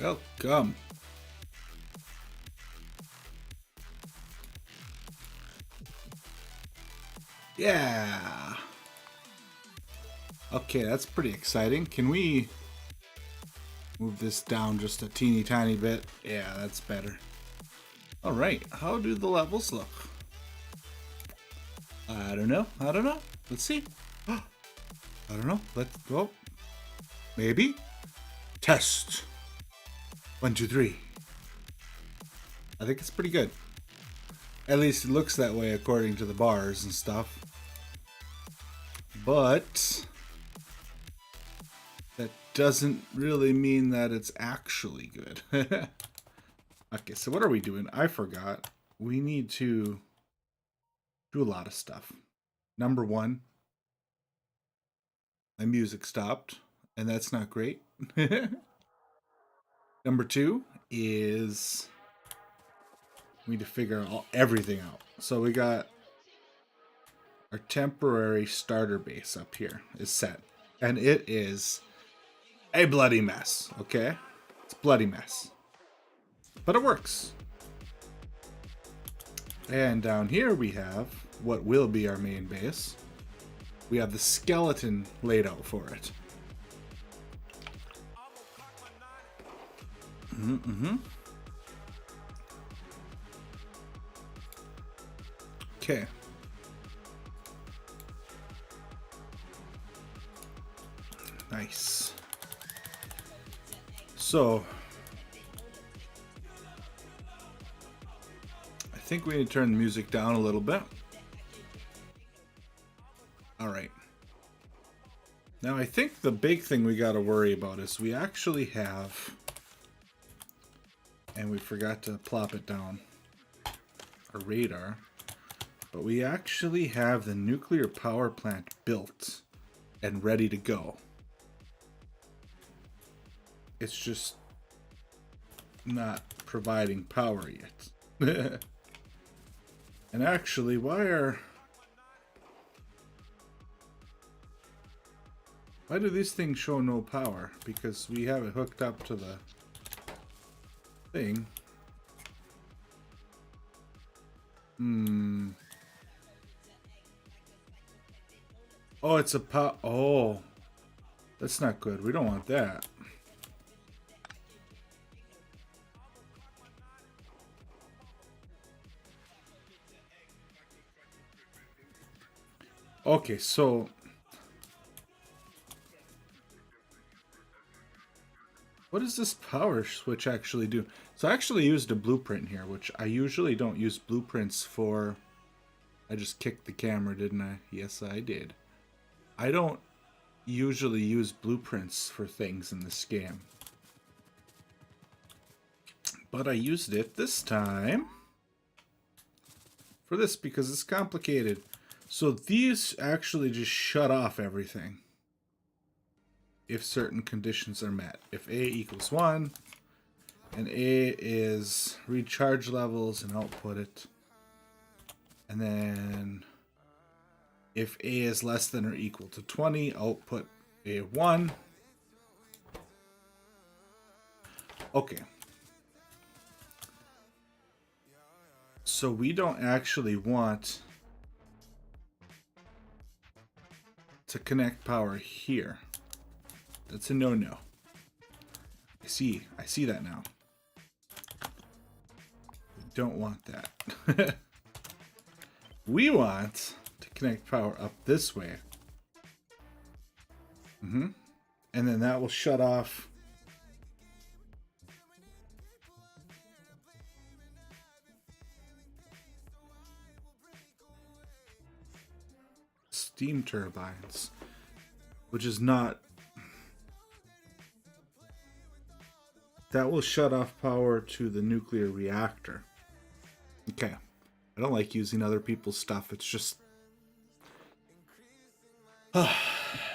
Welcome. Yeah. Okay, that's pretty exciting. Can we move this down just a teeny tiny bit? Yeah, that's better. All right, how do the levels look? I don't know. I don't know. Let's see. I don't know. Let's go. Maybe. Test. 1, 2, 3. I think it's pretty good. At least it looks that way according to the bars and stuff. But that doesn't really mean that it's actually good. Okay, so what are we doing? I forgot. We need to do a lot of stuff. Number one, my music stopped, and that's not great. Number two is we need to figure everything out. So we got our temporary starter base up here is set, and it is a bloody mess. Okay, it's a bloody mess, but it works. And down here we have what will be our main base. We have the skeleton laid out for it. Okay. Nice. So I think we need to turn the music down a little bit. All right. Now I think the big thing we got to worry about is we actually have, and we forgot to plop it down, a radar, but we actually have the nuclear power plant built and ready to go. It's just not providing power yet. And actually, why do these things show no power? Because we have it hooked up to the thing. Oh, it's a oh, that's not good. We don't want that. Okay, so what does this power switch actually do? So I actually used a blueprint here, which I usually don't use blueprints for. I just kicked the camera, didn't I? Yes, I did. I don't usually use blueprints for things in this game, but I used it this time for this because it's complicated. So these actually just shut off everything if certain conditions are met. If A equals 1, and A is recharge levels and output it. And then if A is less than or equal to 20, output A1. Okay. So we don't actually want to connect power here. That's a no-no. I see that now. We don't want that. We want to connect power up this way. And then that will shut off steam turbines, which is not. That will shut off power to the nuclear reactor. Okay. I don't like using other people's stuff. It's just.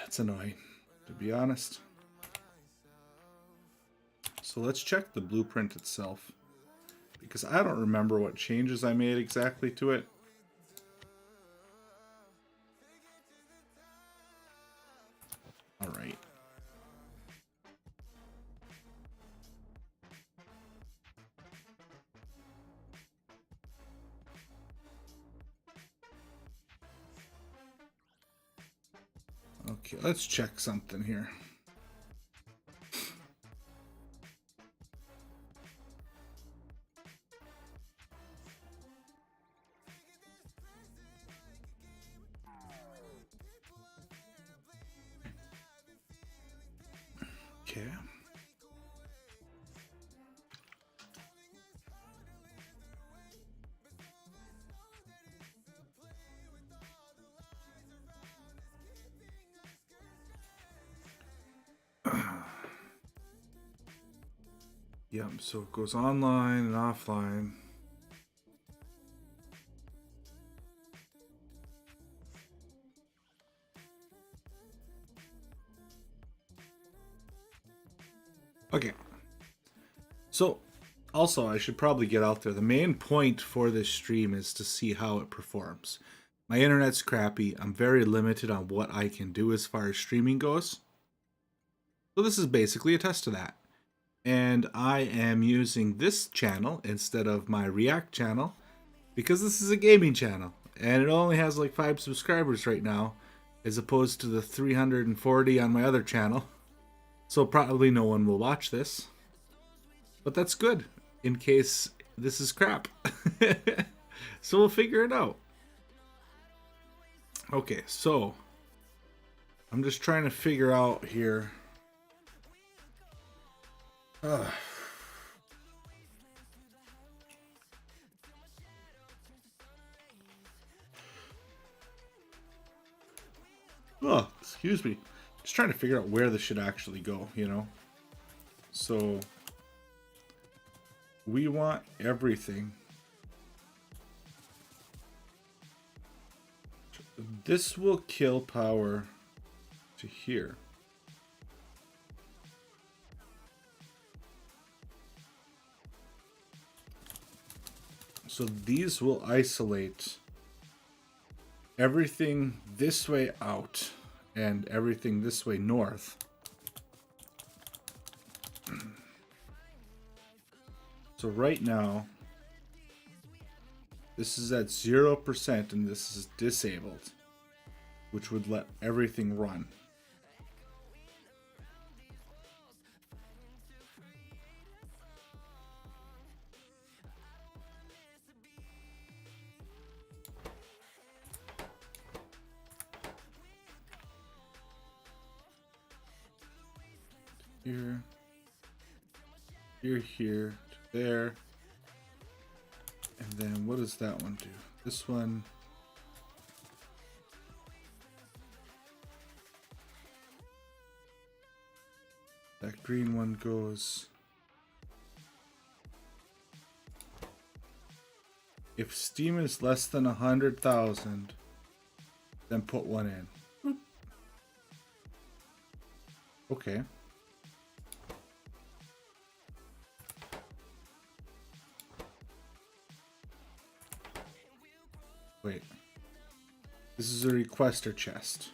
It's annoying, to be honest. So let's check the blueprint itself, because I don't remember what changes I made exactly to it. All right. Okay, let's check something here. Okay. Yep, so it goes online and offline. Okay. So, also, I should probably get out there. The main point for this stream is to see how it performs. My internet's crappy. I'm very limited on what I can do as far as streaming goes. So this is basically a test of that. And I am using this channel instead of my React channel because this is a gaming channel. And it only has like 5 subscribers right now, as opposed to the 340 on my other channel. So probably no one will watch this. But that's good, in case this is crap. So we'll figure it out. Okay, so I'm just trying to figure out here. Oh, excuse me. Just trying to figure out where this should actually go, you know? So we want everything. This will kill power to here. So these will isolate everything this way out and everything this way north. So right now, this is at 0% and this is disabled, which would let everything run. Here, here, to there. And then what does that one do? This one. That green one goes. If Steam is less than 100,000, then put one in. Okay. Wait. This is a requester chest.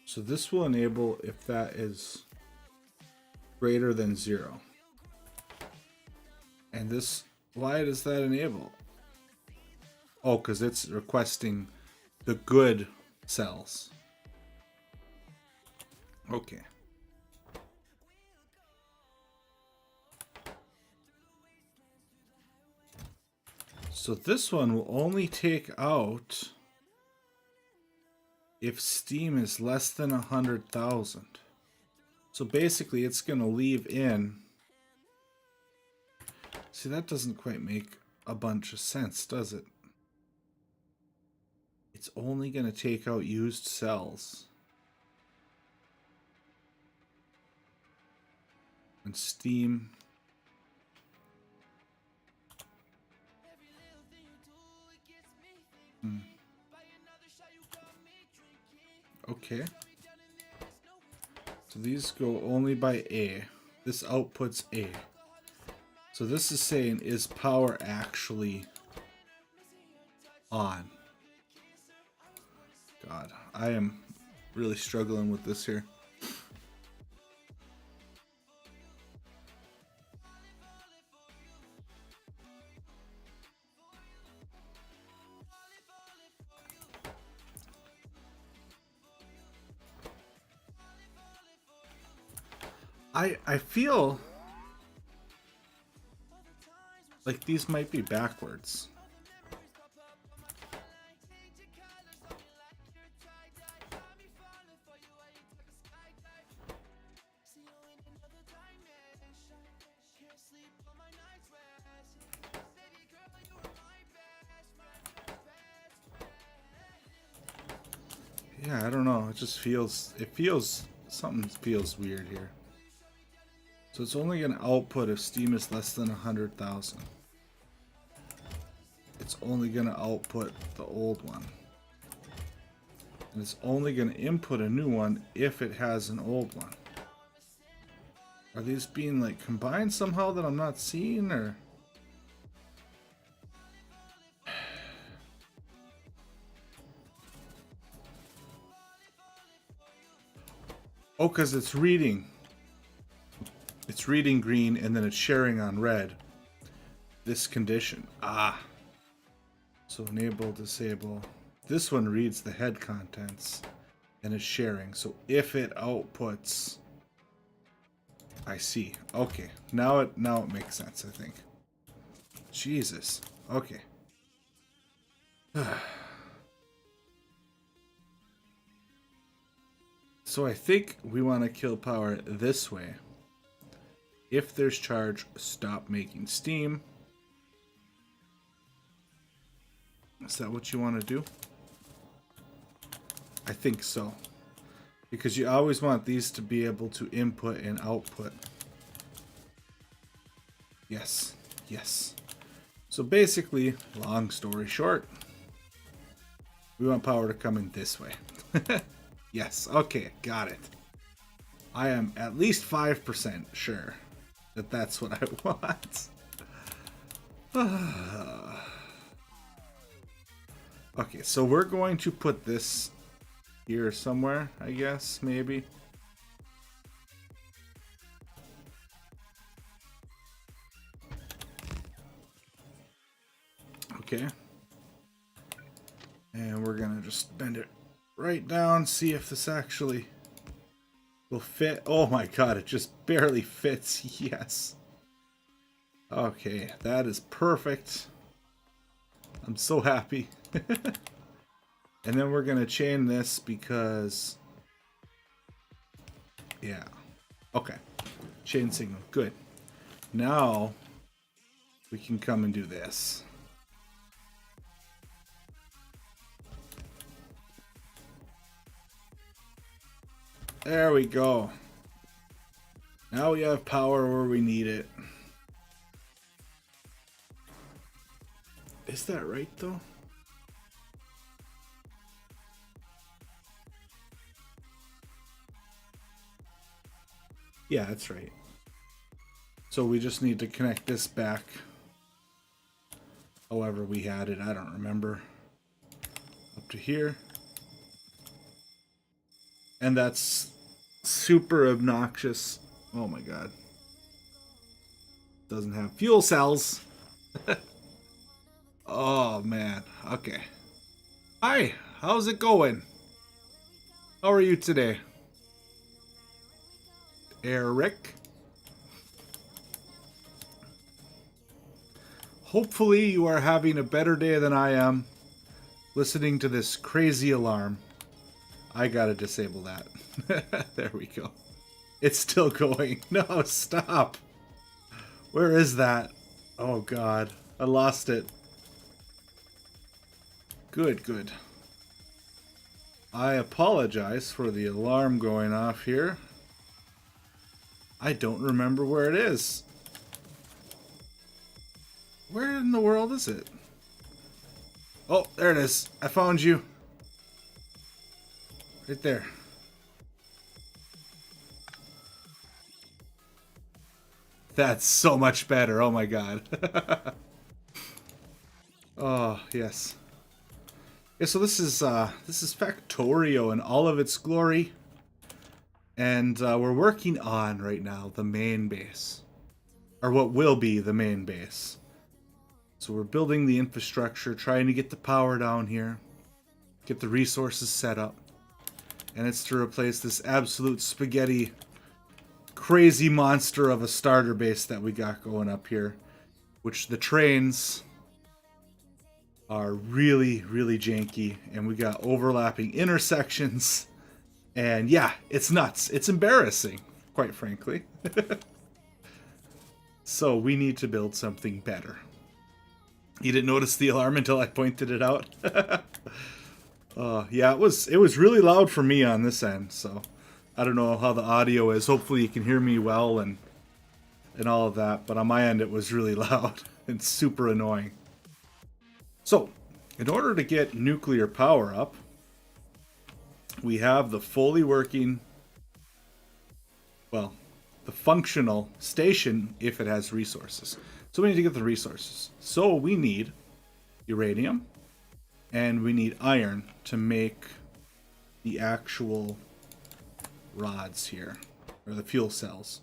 So this will enable if that is greater than 0. And this, why does that enable? Oh, because it's requesting the good cells. Okay. So this one will only take out if Steam is less than 100,000. So basically it's going to leave in. See, that doesn't quite make a bunch of sense, does it? It's only going to take out used cells. And Steam. Okay. So these go only by A. This outputs A. So this is saying, is power actually on? God, I am really struggling with this here. I feel like these might be backwards. Yeah, I don't know. It just feels, something feels weird here. So it's only going to output if steam is less than 100,000. It's only going to output the old one. And it's only going to input a new one if it has an old one. Are these being like combined somehow that I'm not seeing, or? Oh, because it's reading. It's reading green and then it's sharing on red. This condition. Ah. So enable, disable. This one reads the head contents and is sharing. So if it outputs, I see. Okay. Now it makes sense, I think. Jesus. Okay. So I think we want to kill power this way. If there's charge, stop making steam. Is that what you want to do? I think so. Because you always want these to be able to input and output. Yes. Yes. So basically, long story short, we want power to come in this way. Yes. Okay. Got it. I am at least 5% sure that that's what I want. Okay, so we're going to put this here somewhere, I guess, maybe. Okay. And we're gonna just bend it right down, see if this actually will fit. Oh my god, it just barely fits. Yes. Okay, that is perfect. I'm so happy. And then we're gonna chain this because, yeah. Okay. Chain signal. Good. Now we can come and do this. There we go. Now we have power where we need it. Is that right though? Yeah, that's right. So we just need to connect this back. However we had it, I don't remember. Up to here. And that's super obnoxious. Oh my god. Doesn't have fuel cells. Oh man. Okay. Hi, how's it going? How are you today? Eric? Hopefully you are having a better day than I am listening to this crazy alarm. I gotta disable that. There we go. It's still going. No, stop. Where is that? Oh god. I lost it. Good, good. I apologize for the alarm going off here. I don't remember where it is. Where in the world is it? Oh, there it is. I found you. Right there. That's so much better. Oh my god. Oh, yes. Yeah, so this is Factorio in all of its glory. And we're working on right now the main base. Or what will be the main base. So we're building the infrastructure, trying to get the power down here. Get the resources set up. And it's to replace this absolute spaghetti crazy monster of a starter base that we got going up here, which the trains are really, really janky, and we got overlapping intersections, and yeah, it's nuts. It's embarrassing, quite frankly. So we need to build something better. You didn't notice the alarm until I pointed it out? Yeah, it was really loud for me on this end, so I don't know how the audio is. Hopefully you can hear me well and all of that, but on my end it was really loud and super annoying. So, in order to get nuclear power up, we have the fully working, well, the functional station if it has resources. So we need to get the resources. So we need uranium and we need iron to make the actual rods here, or the fuel cells.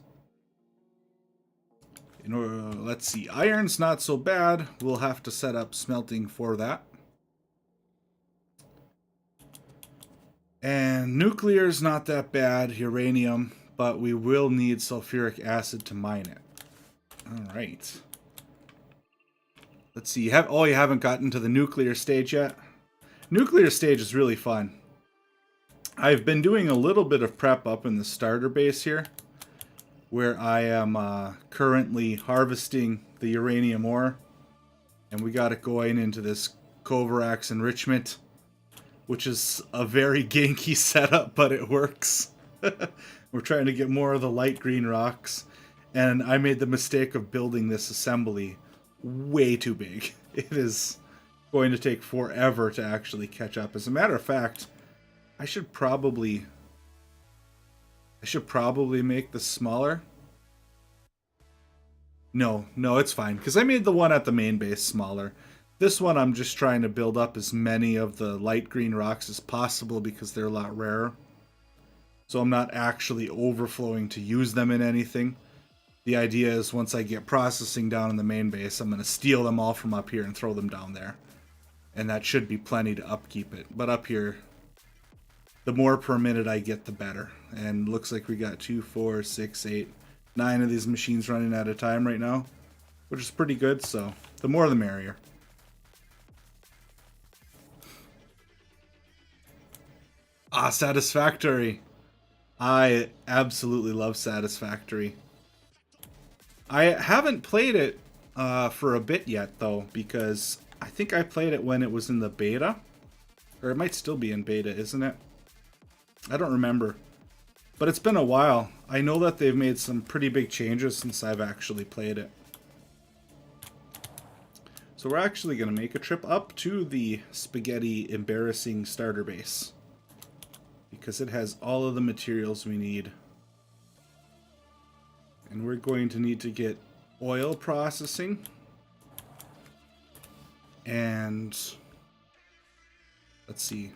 In order, let's see, iron's not so bad. We'll have to set up smelting for that. And nuclear's not that bad, uranium, but we will need sulfuric acid to mine it. All right. Let's see. You haven't gotten to the nuclear stage yet? Nuclear stage is really fun. I've been doing a little bit of prep up in the starter base here, where I am currently harvesting the uranium ore. And we got it going into this Kovarax enrichment, which is a very ganky setup, but it works. We're trying to get more of the light green rocks, and I made the mistake of building this assembly way too big. It is going to take forever to actually catch up. As a matter of fact, I should probably make this smaller. No, it's fine, because I made the one at the main base smaller. This one I'm just trying to build up as many of the light green rocks as possible because they're a lot rarer. So I'm not actually overflowing to use them in anything. The idea is once I get processing down in the main base, I'm going to steal them all from up here and throw them down there. And that should be plenty to upkeep it. But up here, the more per minute I get, the better. And looks like we got 2, 4, 6, 8, 9 of these machines running at a time right now, which is pretty good. So the more the merrier. Ah, Satisfactory. I absolutely love Satisfactory. I haven't played it for a bit yet, though, because I think I played it when it was in the beta. Or it might still be in beta, isn't it? I don't remember. But it's been a while. I know that they've made some pretty big changes since I've actually played it. So we're actually going to make a trip up to the Spaghetti Embarrassing starter base, because it has all of the materials we need. And we're going to need to get oil processing. And let's see.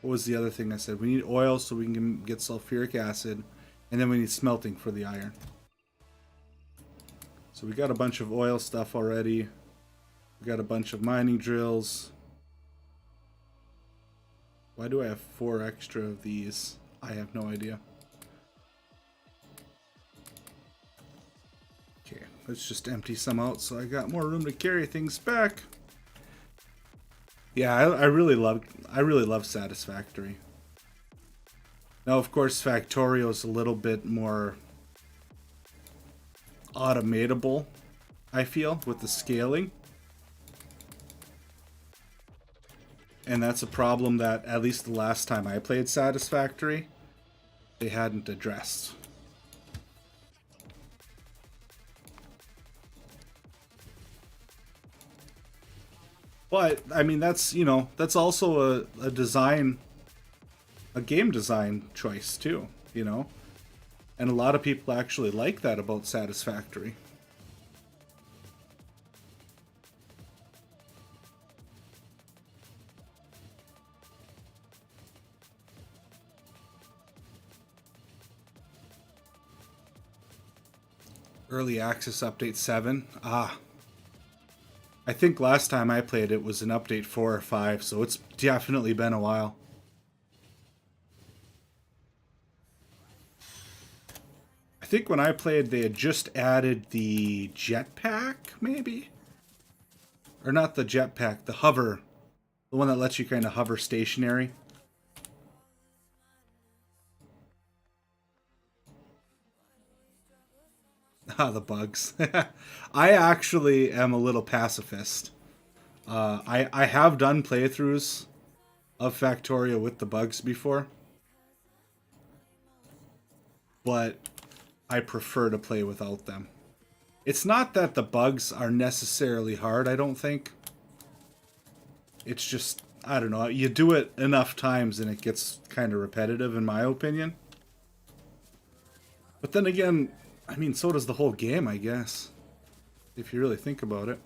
What was the other thing I said? We need oil so we can get sulfuric acid. And then we need smelting for the iron. So we got a bunch of oil stuff already. We got a bunch of mining drills. Why do I have 4 extra of these? I have no idea. Okay, let's just empty some out so I got more room to carry things back. Yeah, I really love Satisfactory. Now, of course, Factorio is a little bit more automatable, I feel, with the scaling. And that's a problem that, at least the last time I played Satisfactory, they hadn't addressed. But, I mean, that's, you know, that's also a game design choice, too, you know? And a lot of people actually like that about Satisfactory. Early Access Update 7. Ah. I think last time I played it was an update 4 or 5, so it's definitely been a while. I think when I played, they had just added the jetpack, maybe? Or not the jetpack, the hover. The one that lets you kind of hover stationary. Ah, the bugs. I actually am a little pacifist. I have done playthroughs of Factorio with the bugs before. But I prefer to play without them. It's not that the bugs are necessarily hard, I don't think. It's just, I don't know, you do it enough times and it gets kind of repetitive in my opinion. But then again, I mean, so does the whole game, I guess. If you really think about it.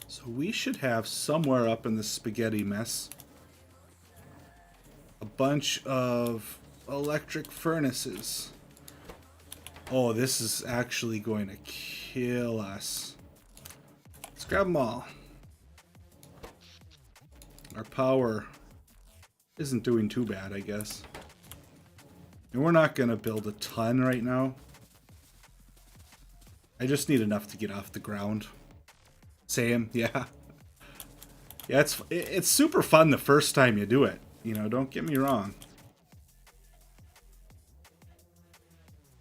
So we should have somewhere up in this spaghetti mess a bunch of electric furnaces. Oh, this is actually going to kill us. Let's grab them all. Our power isn't doing too bad, I guess. And we're not going to build a ton right now. I just need enough to get off the ground. Same, yeah. Yeah, it's super fun the first time you do it. You know, don't get me wrong.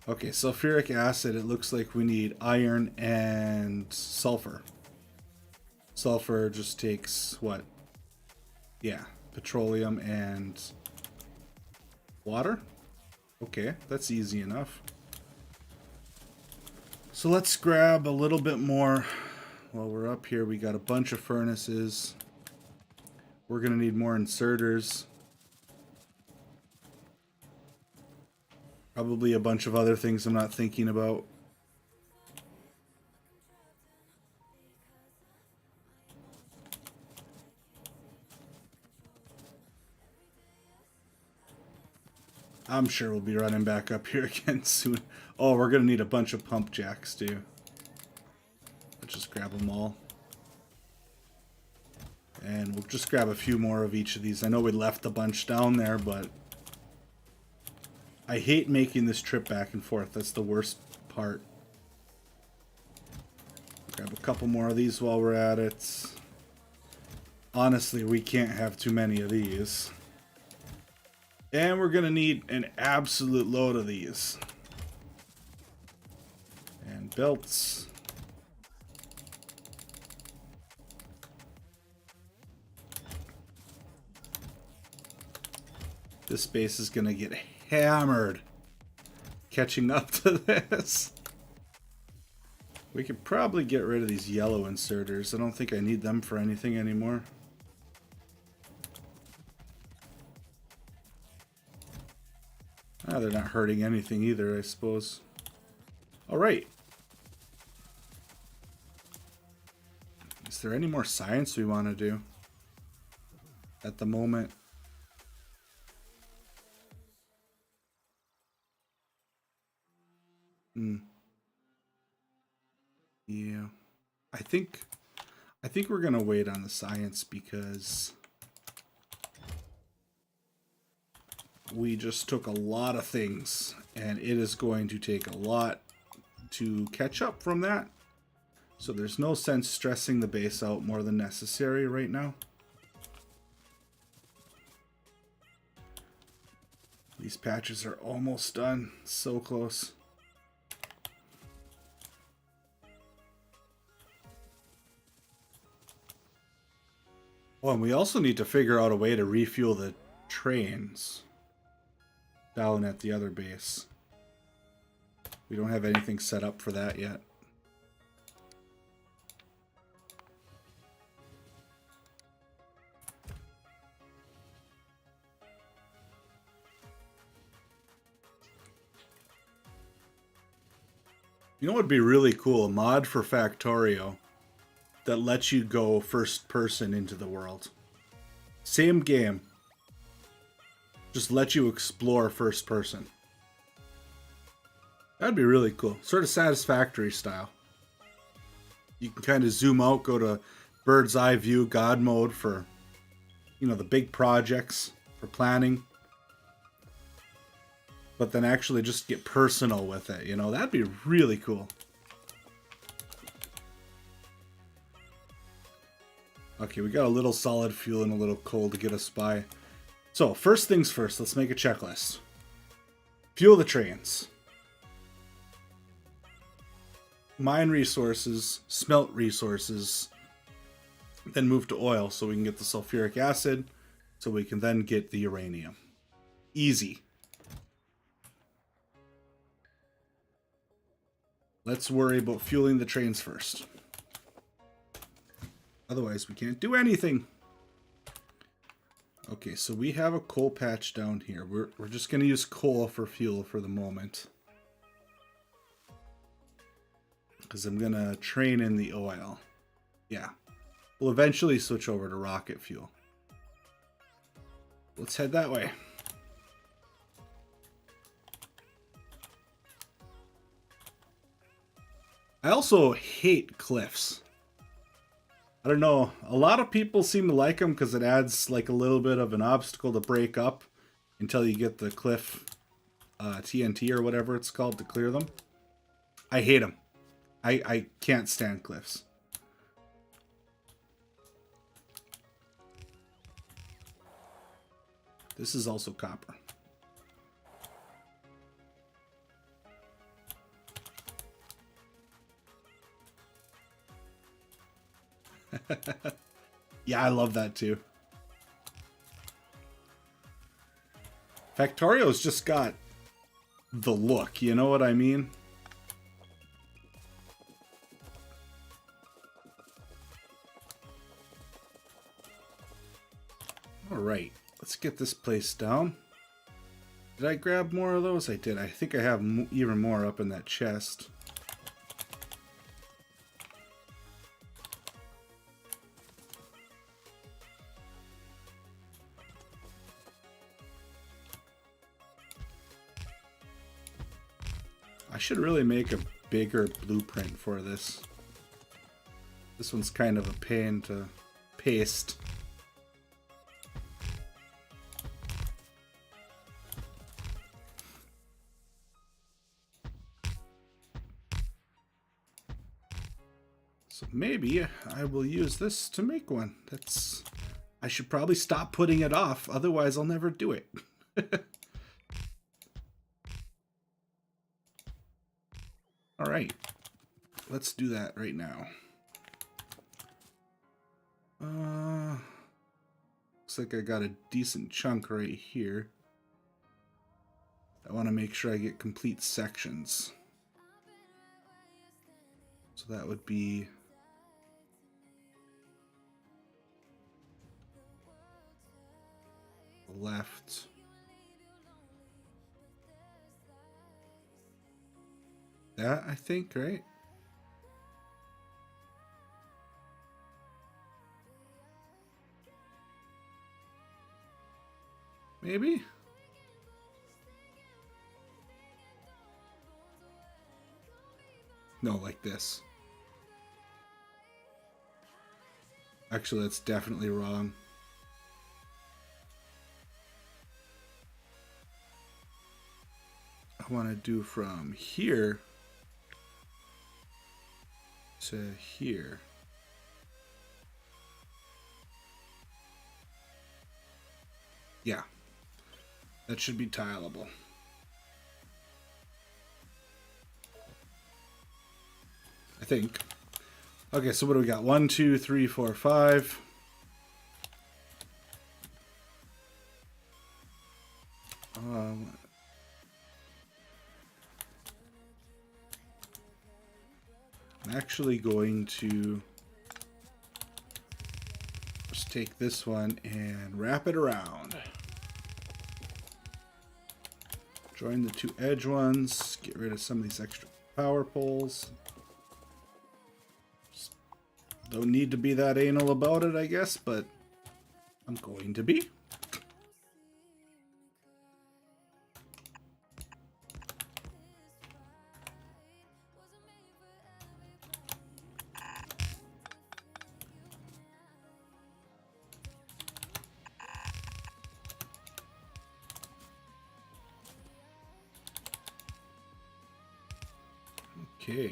Okay, sulfuric acid, it looks like we need iron and sulfur. Sulfur just takes, what? Yeah, petroleum and water? Okay, that's easy enough. So let's grab a little bit more. While we're up here, we got a bunch of furnaces. We're going to need more inserters. Probably a bunch of other things I'm not thinking about. I'm sure we'll be running back up here again soon. Oh, we're going to need a bunch of pump jacks too. Let's just grab them all. And we'll just grab a few more of each of these. I know we left a bunch down there, but I hate making this trip back and forth. That's the worst part. Grab a couple more of these while we're at it. Honestly, we can't have too many of these. And we're going to need an absolute load of these. And belts. This base is going to get hammered catching up to this. We could probably get rid of these yellow inserters. I don't think I need them for anything anymore. Ah, they're not hurting anything either, I suppose. Alright. Is there any more science we want to do at the moment? Yeah. I think we're going to wait on the science because we just took a lot of things and it is going to take a lot to catch up from that. So there's no sense stressing the base out more than necessary right now. These patches are almost done. So close. Oh, and we also need to figure out a way to refuel the trains down at the other base. We don't have anything set up for that yet. You know what would be really cool? A mod for Factorio that lets you go first person into the world. Same game. Just let you explore first person. That'd be really cool. Sort of Satisfactory style. You can kind of zoom out, go to bird's eye view, God mode for, you know, the big projects, for planning. but then actually just get personal with it, you know? That'd be really cool. Okay, we got a little solid fuel and a little coal to get us by. So, first things first, let's make a checklist. Fuel the trains. Mine resources, smelt resources, then move to oil so we can get the sulfuric acid, so we can then get the uranium. Easy. Let's worry about fueling the trains first. Otherwise, we can't do anything. Okay, so we have a coal patch down here. We're just going to use coal for fuel for the moment. Because I'm going to train in the oil. Yeah. We'll eventually switch over to rocket fuel. Let's head that way. I also hate cliffs. I don't know. A lot of people seem to like them because it adds like a little bit of an obstacle to break up until you get the cliff TNT or whatever it's called to clear them. I hate them. I can't stand cliffs. This is also copper. Yeah, I love that too. Factorio's just got the look, you know what I mean? Alright, let's get this place down. Did I grab more of those? I did. I think I have even more up in that chest. I should really make a bigger blueprint for this. This one's kind of a pain to paste. So maybe I will use this to make one. I should probably stop putting it off, otherwise I'll never do it. Alright, let's do that right now. Looks like I got a decent chunk right here. I want to make sure I get complete sections. So that would be left. That, I think, right? Maybe? No, like this. Actually, that's definitely wrong. I want to do from here to here. Yeah. That should be tileable. I think. Okay, so what do we got? 1, 2, 3, 4, 5. I'm actually going to just take this one and wrap it around. Join the two edge ones. Get rid of some of these extra power poles. Just don't need to be that anal about it, I guess, but I'm going to be. Okay.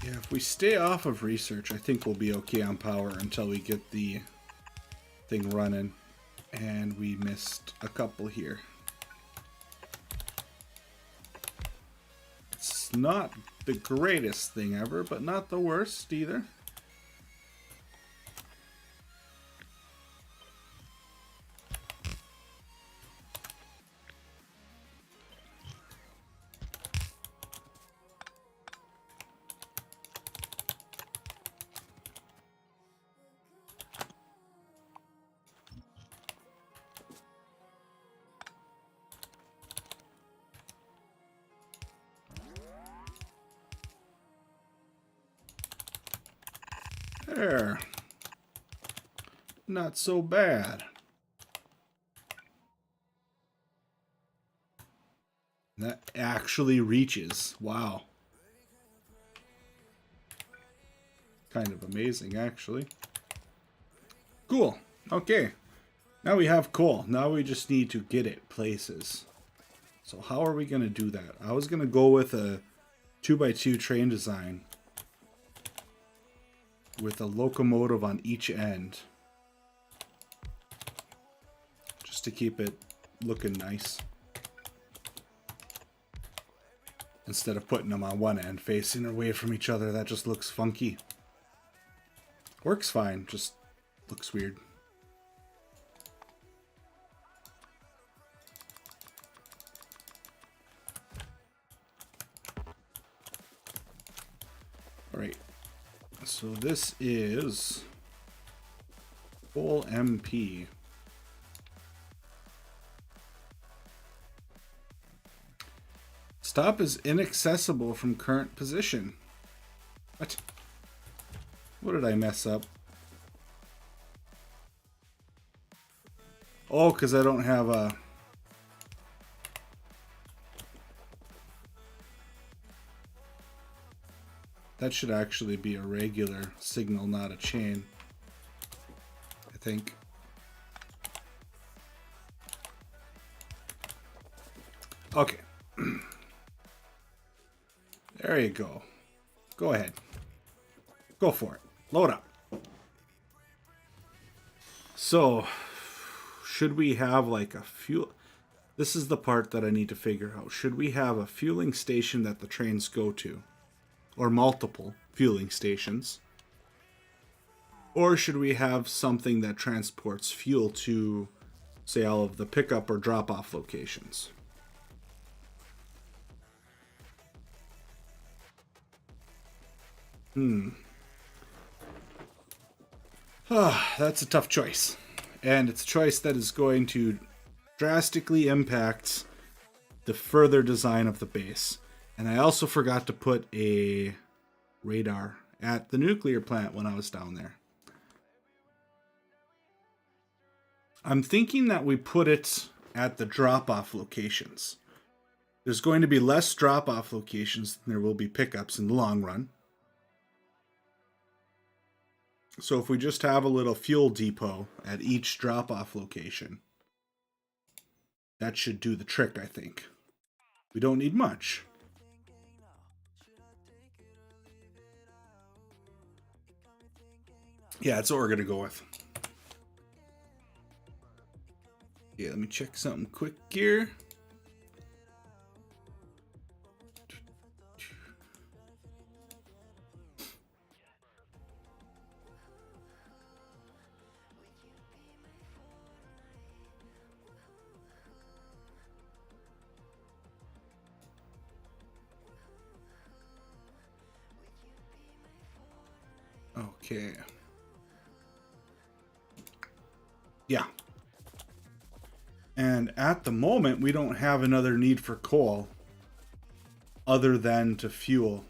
Yeah, if we stay off of research, I think we'll be okay on power until we get the thing running. And we missed a couple here. It's not the greatest thing ever, but not the worst either. There. Not so bad. That actually reaches. Wow. Kind of amazing, actually. Cool. Okay. Now we have coal. Now we just need to get it places. So how are we going to do that? I was going to go with a 2x2 train design with a locomotive on each end, just to keep it looking nice, instead of putting them on one end facing away from each other. That just looks funky. Works fine, just looks weird. Alright, so this is full MP. Stop is inaccessible from current position. What? What did I mess up? Oh, because I don't have a... That should actually be a regular signal, not a chain, I think. Okay. There you go. Go ahead. Go for it. Load up. So, should we have like a fuel... This is the part that I need to figure out. Should we have a fueling station that the trains go to? Or multiple fueling stations? Or should we have something that transports fuel to, say, all of the pickup or drop-off locations? That's a tough choice. And it's a choice that is going to drastically impact the further design of the base. And I also forgot to put a radar at the nuclear plant when I was down there. I'm thinking that we put it at the drop-off locations. There's going to be less drop-off locations than there will be pickups in the long run. So if we just have a little fuel depot at each drop-off location, that should do the trick, I think. We don't need much. Yeah, that's what we're going to go with. Yeah, let me check something quick here. Okay. Yeah. And at the moment, we don't have another need for coal other than to fuel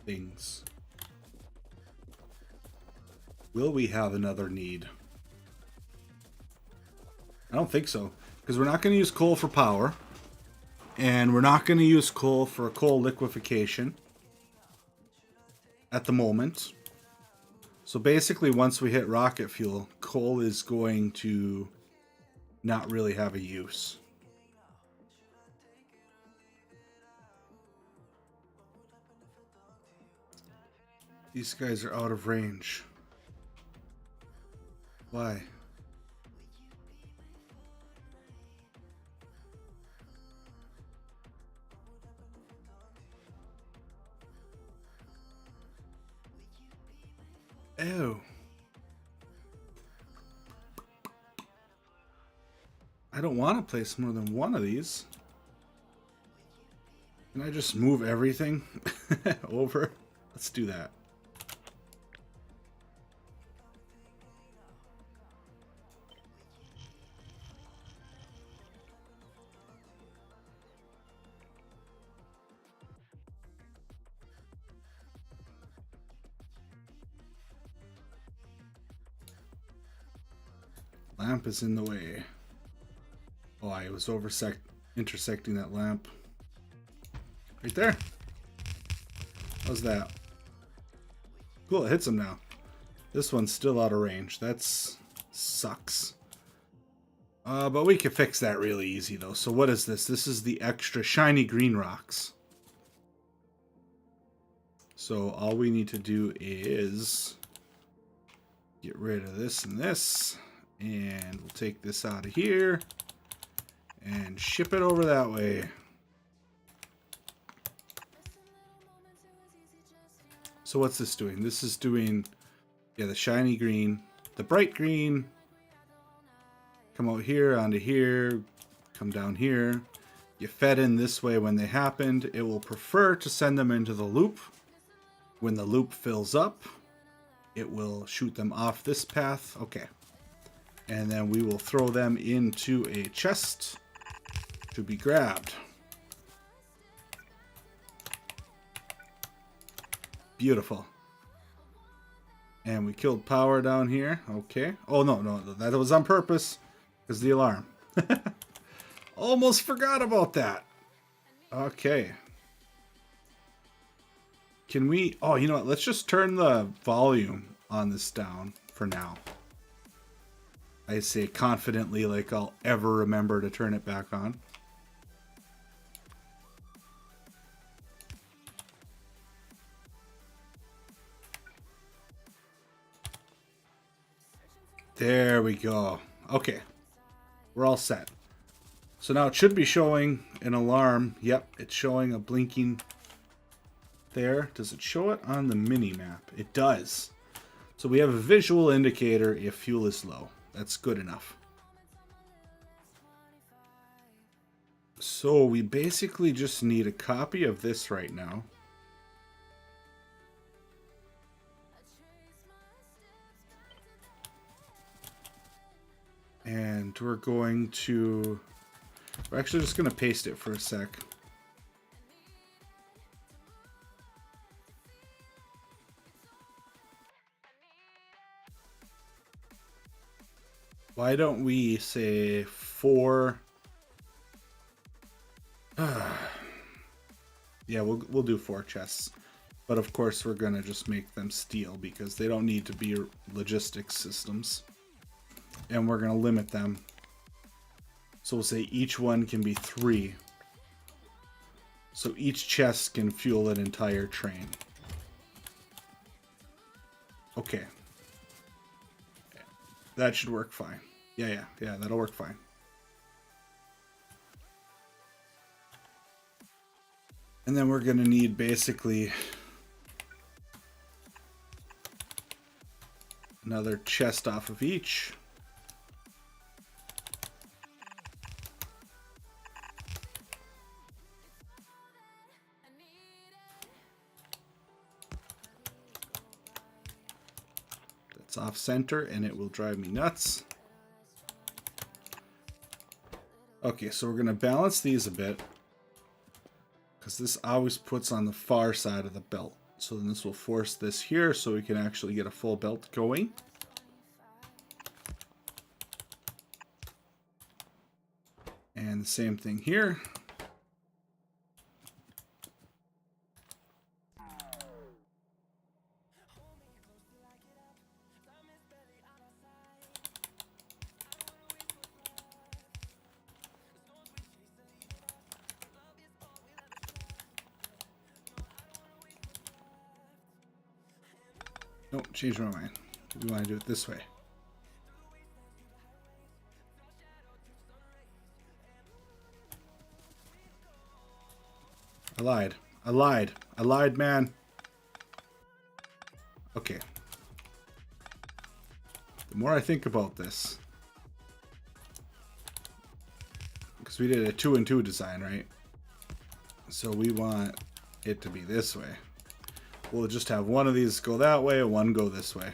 things. Will we have another need? I don't think so. Because we're not going to use coal for power. And we're not going to use coal for coal liquefaction. At the moment. So basically, once we hit rocket fuel, coal is going to not really have a use. These guys are out of range. Why? Ew. I don't want to place more than one of these. Can I just move everything over? Let's do that. Lamp is in the way. Oh, I was intersecting that lamp. Right there. How's that? Cool, it hits him now. This one's still out of range. That's sucks. But we can fix that really easy though. So what is this? This is the extra shiny green rocks. So all we need to do is get rid of this and this. And we'll take this out of here and ship it over that way. So what's this doing? This is doing, yeah, the shiny green, the bright green. Come out here, onto here, come down here. You fed in this way when they happened. It will prefer to send them into the loop. When the loop fills up, it will shoot them off this path. Okay. And then we will throw them into a chest to be grabbed. Beautiful. And we killed power down here. Okay. Oh, no, that was on purpose. Because the alarm. Almost forgot about that. Okay. Can we... Oh, you know what? Let's just turn the volume on this down for now. I say confidently like I'll ever remember to turn it back on. There we go. Okay. We're all set. So now it should be showing an alarm. Yep, it's showing a blinking there. Does it show it on the mini-map? It does. So we have a visual indicator if fuel is low. That's good enough. So we basically just need a copy of this right now. And we're going to... We're actually just going to paste it for a sec. Why don't we say 4... Yeah, we'll do 4 chests. But of course we're going to just make them steel because they don't need to be logistics systems. And we're going to limit them. So we'll say each one can be 3. So each chest can fuel an entire train. Okay. That should work fine. Yeah, that'll work fine. And then we're going to need basically another chest off of each. That's off center and it will drive me nuts. Okay, so we're going to balance these a bit. Because this always puts on the far side of the belt. So then this will force this here so we can actually get a full belt going. the same thing here. Nope, change my mind. We want to do it this way. I lied. I lied. I lied, man. Okay. The more I think about this, because we did a 2 and 2 design, right? So we want it to be this way. We'll just have one of these go that way and one go this way.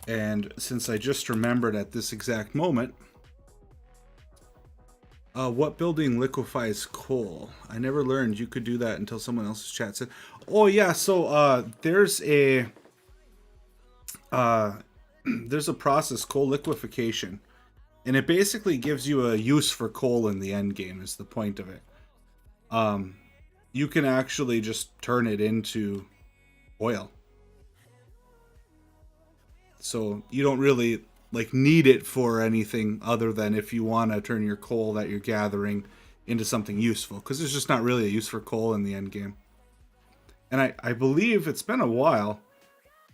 And since I just remembered at this exact moment, what building liquefies coal? I never learned you could do that until someone else's chat said. Oh yeah, so there's a process, coal liquefaction, and it basically gives you a use for coal in the end game. Is the point of it? You can actually just turn it into oil. So you don't really like need it for anything other than if you want to turn your coal that you're gathering into something useful, because there's just not really a use for coal in the end game. And I believe it's been a while,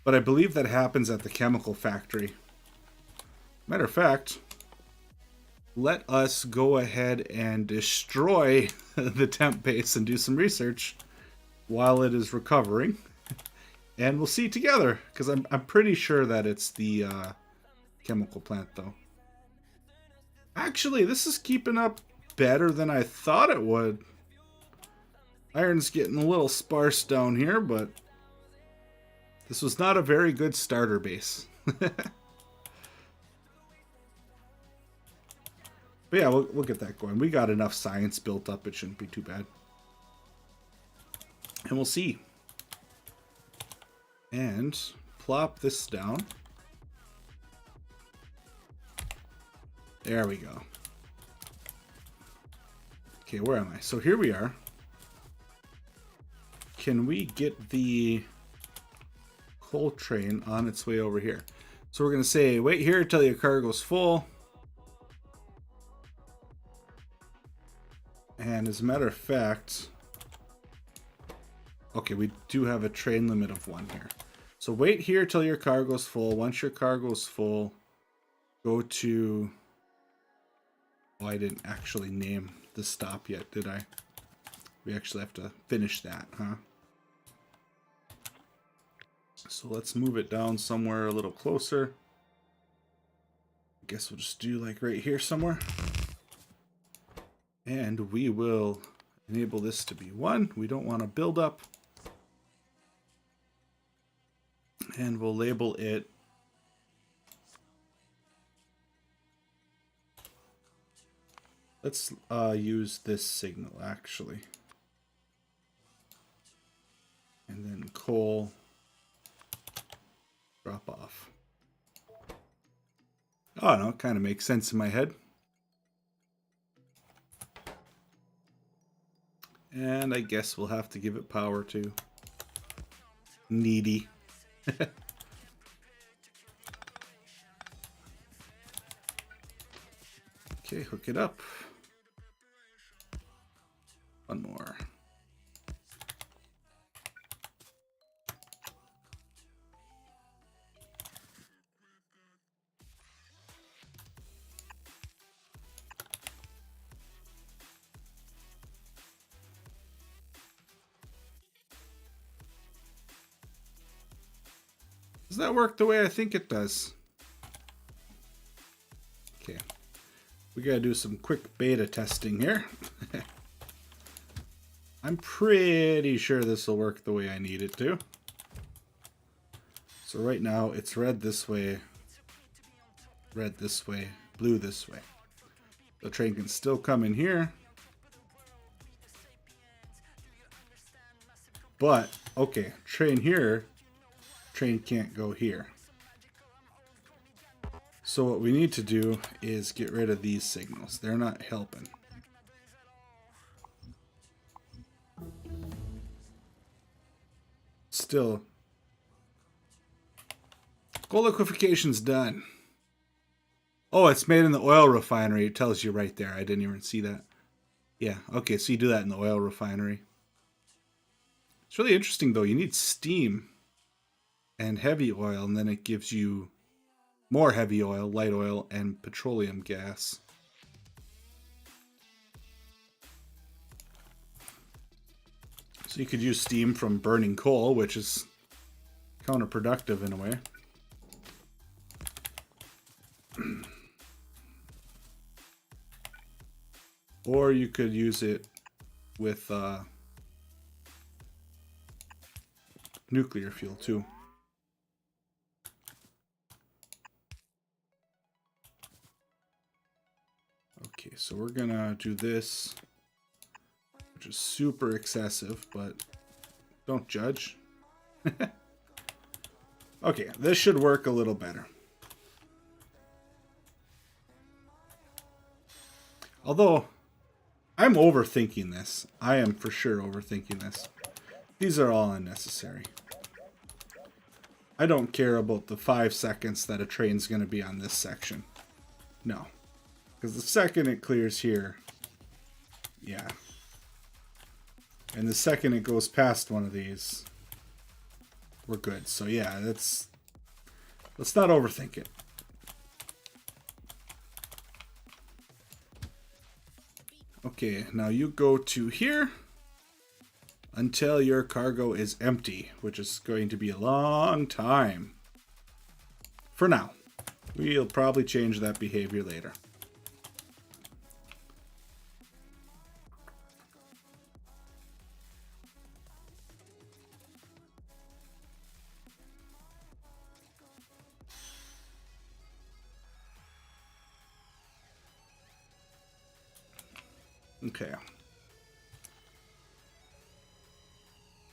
but I believe that happens at the chemical factory. Matter of fact, let us go ahead and destroy the temp base and do some research while it is recovering. And we'll see together, because I'm pretty sure that it's the chemical plant, though. Actually, this is keeping up better than I thought it would. Iron's getting a little sparse down here, but this was not a very good starter base. But yeah, we'll get that going. We got enough science built up. It shouldn't be too bad. And we'll see. And plop this down. There we go. Okay, where am I? So here we are. Can we get the coal train on its way over here? So we're going to say, wait here till your cargo's full. And as a matter of fact, okay, we do have a train limit of 1 here. So wait here till your cargo's full. Once your cargo's full, go to... Oh, I didn't actually name the stop yet, did I? We actually have to finish that, huh? So let's move it down somewhere a little closer. I guess we'll just do like right here somewhere. And we will enable this to be 1. We don't want to build up. And we'll label it let's use this signal actually. And then coal drop off. Oh no, it kind of makes sense in my head. And I guess we'll have to give it power too. Needy. Okay, hook it up. One more. Does that work the way I think it does? Okay. We gotta do some quick beta testing here. I'm pretty sure this will work the way I need it to. So right now it's red this way, blue this way. The train can still come in here. But, okay, train here, train can't go here. So what we need to do is get rid of these signals. They're not helping. Still, gold liquefation's done. Oh, it's made in the oil refinery. It tells you right there. I didn't even see that. Yeah, okay, so you do that in the oil refinery. It's really interesting, though. You need steam and heavy oil, and then it gives you more heavy oil, light oil, and petroleum gas. So you could use steam from burning coal, which is counterproductive in a way. Or you could use it with nuclear fuel too. Okay, so we're gonna do this, which is super excessive, but don't judge. Okay, this should work a little better. Although, I'm overthinking this. I am for sure overthinking this. These are all unnecessary. I don't care about the 5 seconds that a train's going to be on this section. No. Because the second it clears here, yeah. And the second it goes past one of these, we're good. So yeah, let's not overthink it. Okay, now you go to here until your cargo is empty, which is going to be a long time. For now. We'll probably change that behavior later. Okay.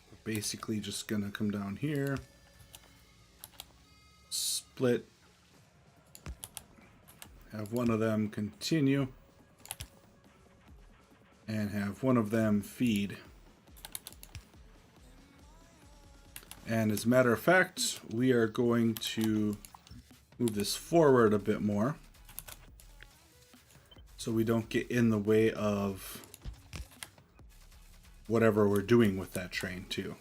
We're basically just gonna come down here, split, have one of them continue, and have one of them feed. And as a matter of fact, we are going to move this forward a bit more, so we don't get in the way of whatever we're doing with that train too.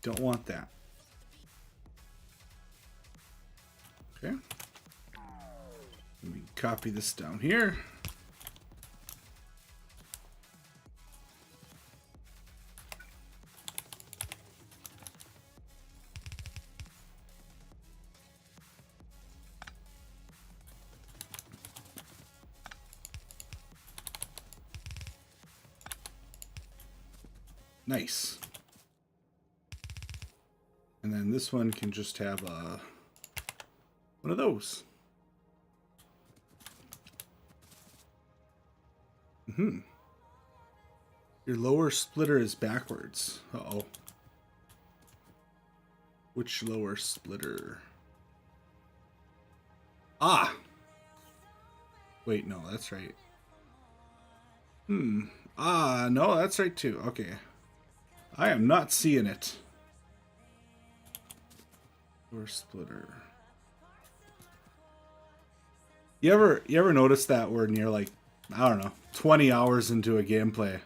Don't want that. Okay. Let me copy this down here. Nice. And then this one can just have one of those. Your lower splitter is backwards. Uh-oh. Which lower splitter? Ah! Wait, no, that's right. Ah, no, that's right too. Okay. I am not seeing it. Lower splitter. You ever notice that when you're like, I don't know, 20 hours into a gameplay,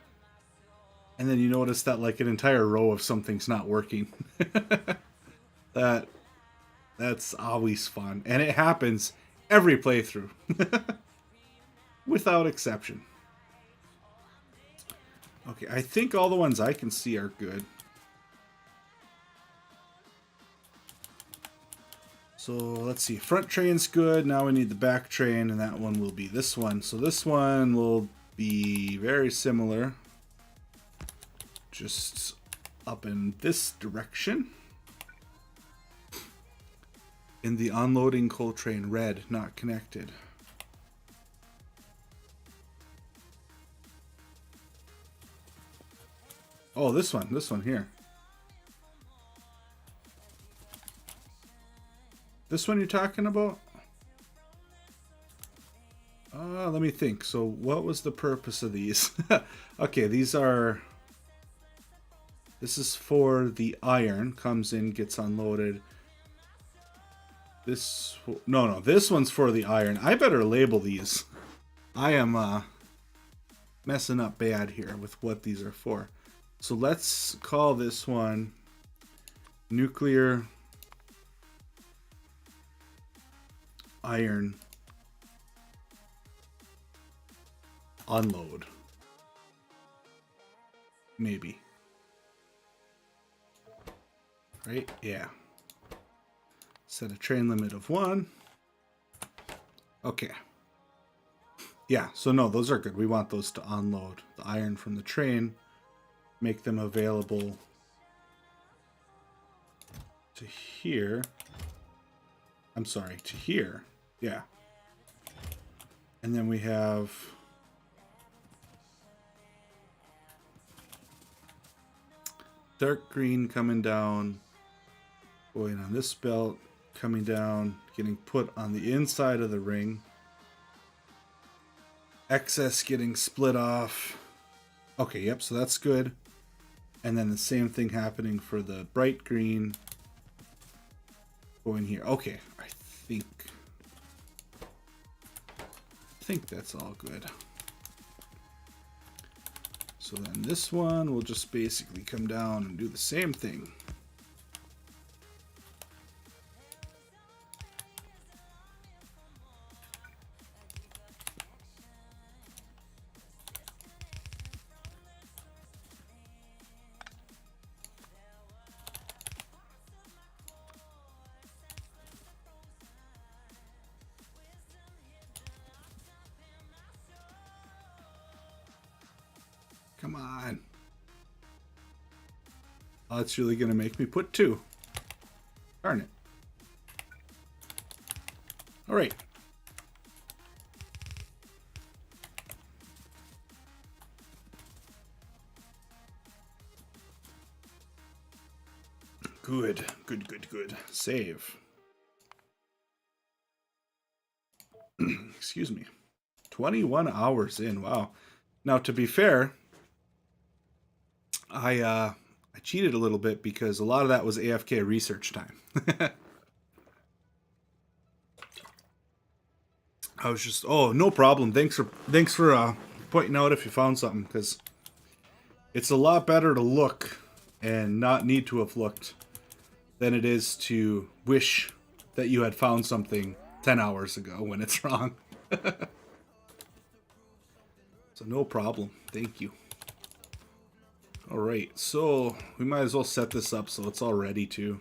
and then you notice that like an entire row of something's not working? That's always fun, and it happens every playthrough, without exception. Okay, I think all the ones I can see are good. So let's see, front train's good. Now we need the back train, and that one will be this one. So this one will be very similar, just up in this direction. In the unloading coal train, red, not connected. Oh, this one here. This one you're talking about? Let me think. So what was the purpose of these? Okay, these are... This is for the iron. Comes in, gets unloaded. This... No, this one's for the iron. I better label these. I am messing up bad here with what these are for. So let's call this one nuclear iron unload. Maybe. Right? Yeah. Set a train limit of 1. Okay. Yeah, so no, those are good. We want those to unload the iron from the train, make them available to here. I'm sorry, to here. Yeah. And then we have dark green coming down, going on this belt, coming down, getting put on the inside of the ring. Excess getting split off. Okay, yep, so that's good. And then the same thing happening for the bright green going here. Okay, I think that's all good. So then this one will just basically come down and do the same thing. Come on. Oh, it's really going to make me put 2. Darn it. All right. Good. Save. Excuse me. 21 hours in. Wow. Now, to be fair, I cheated a little bit because a lot of that was AFK research time. I was just, oh, no problem. Thanks for pointing out if you found something, because it's a lot better to look and not need to have looked than it is to wish that you had found something 10 hours ago when it's wrong. So no problem. Thank you. All right, so we might as well set this up so it's all ready to.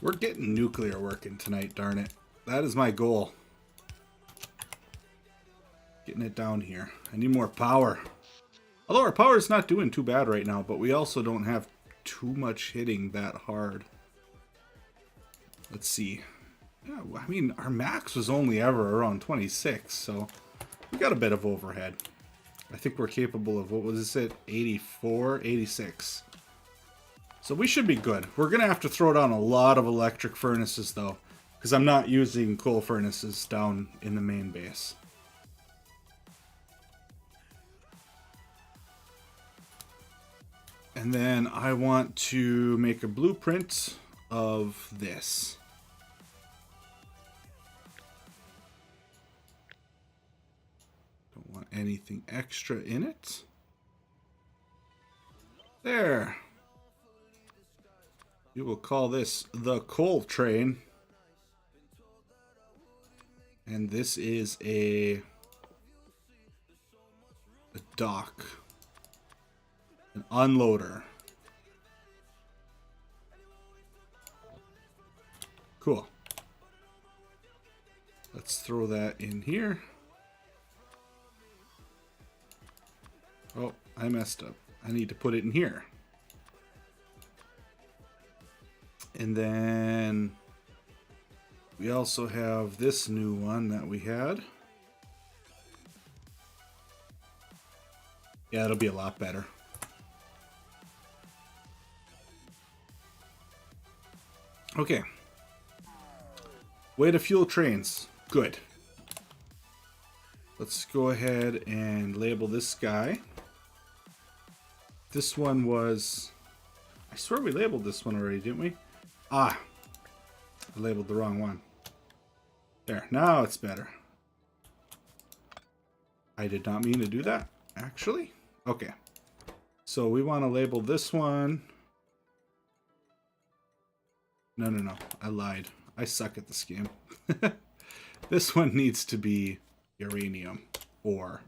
We're getting nuclear working tonight, darn it. That is my goal. Getting it down here. I need more power. Although our power is not doing too bad right now, but we also don't have too much hitting that hard. Let's see. Yeah, I mean, our max was only ever around 26, so we got a bit of overhead. I think we're capable of, what was it, 84, 86. So we should be good. We're going to have to throw down a lot of electric furnaces, though, because I'm not using coal furnaces down in the main base. And then I want to make a blueprint of this. Don't want anything extra in it. There. We will call this the coal train. And this is a dock. An unloader. Cool. Let's throw that in here. Oh, I messed up. I need to put it in here. And then we also have this new one that we had. Yeah, it'll be a lot better. Okay. Way to fuel trains. Good. Let's go ahead and label this guy. This one was... I swear we labeled this one already, didn't we? Ah. I labeled the wrong one. There. Now it's better. I did not mean to do that, actually. Okay. So we want to label this one... No. I lied. I suck at this game. This one needs to be uranium ore.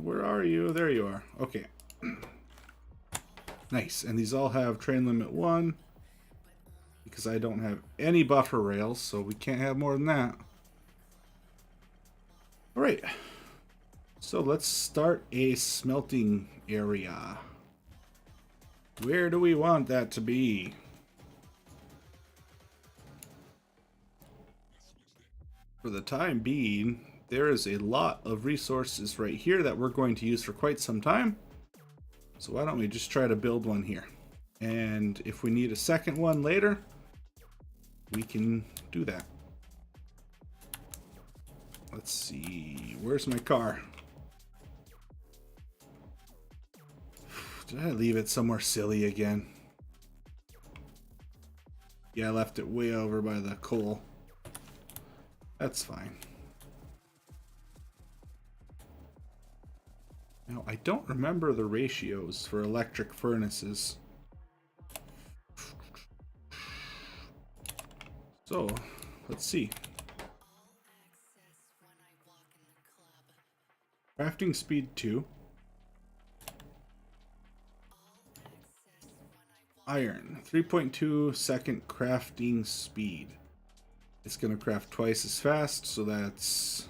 Where are you? There you are. Okay. Nice. And these all have train limit 1. Because I don't have any buffer rails, so we can't have more than that. Alright. So let's start a smelting area. Where do we want that to be? For the time being, there is a lot of resources right here that we're going to use for quite some time. So why don't we just try to build one here? And if we need a second one later, we can do that. Let's see. Where's my car? Did I leave it somewhere silly again? Yeah, I left it way over by the coal. That's fine. Now, I don't remember the ratios for electric furnaces. So, let's see. Crafting speed 2. Iron, 3.2 second crafting speed. It's going to craft twice as fast, so that's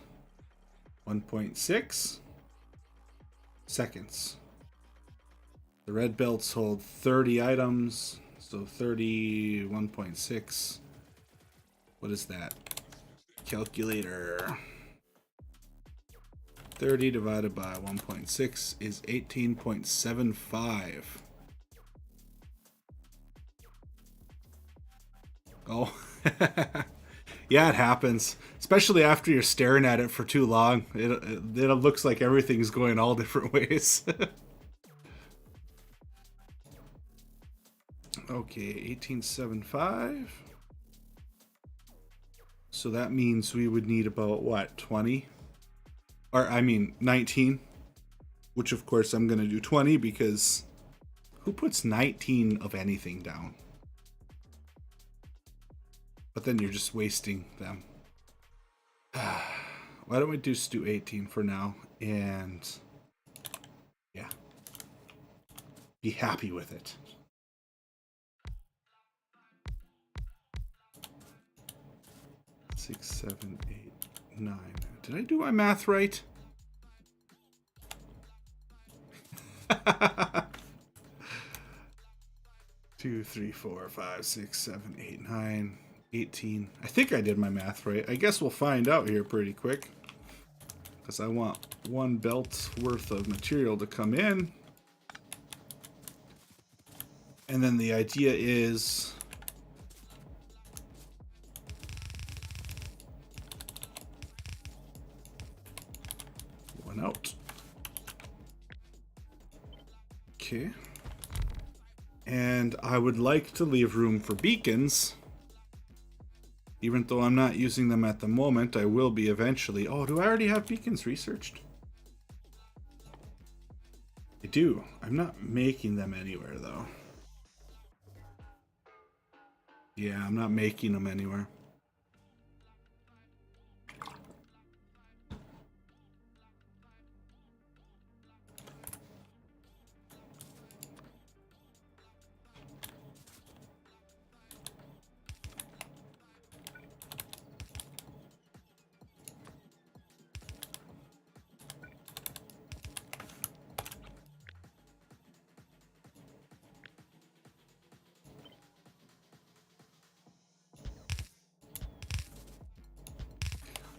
1.6 seconds. The red belts hold 30 items, so 31.6. What is that? Calculator. 30 divided by 1.6 is 18.75. Oh, yeah, it happens. Especially after you're staring at it for too long. It looks like everything's going all different ways. Okay, 18.75. So that means we would need about, what, 20? Or, I mean, 19. Which, of course, I'm going to do 20 because who puts 19 of anything down? But then you're just wasting them. Why don't we just do 18 for now? And yeah, be happy with it. Six, 7, 8, 9. Did I do my math right? Two, 3, 4, 5, 6, 7, 8, 9. 18. I think I did my math right. I guess we'll find out here pretty quick. Because I want one belt's worth of material to come in. And then the idea is... one out. Okay. And I would like to leave room for beacons. Even though I'm not using them at the moment, I will be eventually. Oh, do I already have beacons researched? I do. I'm not making them anywhere, though. Yeah, I'm not making them anywhere.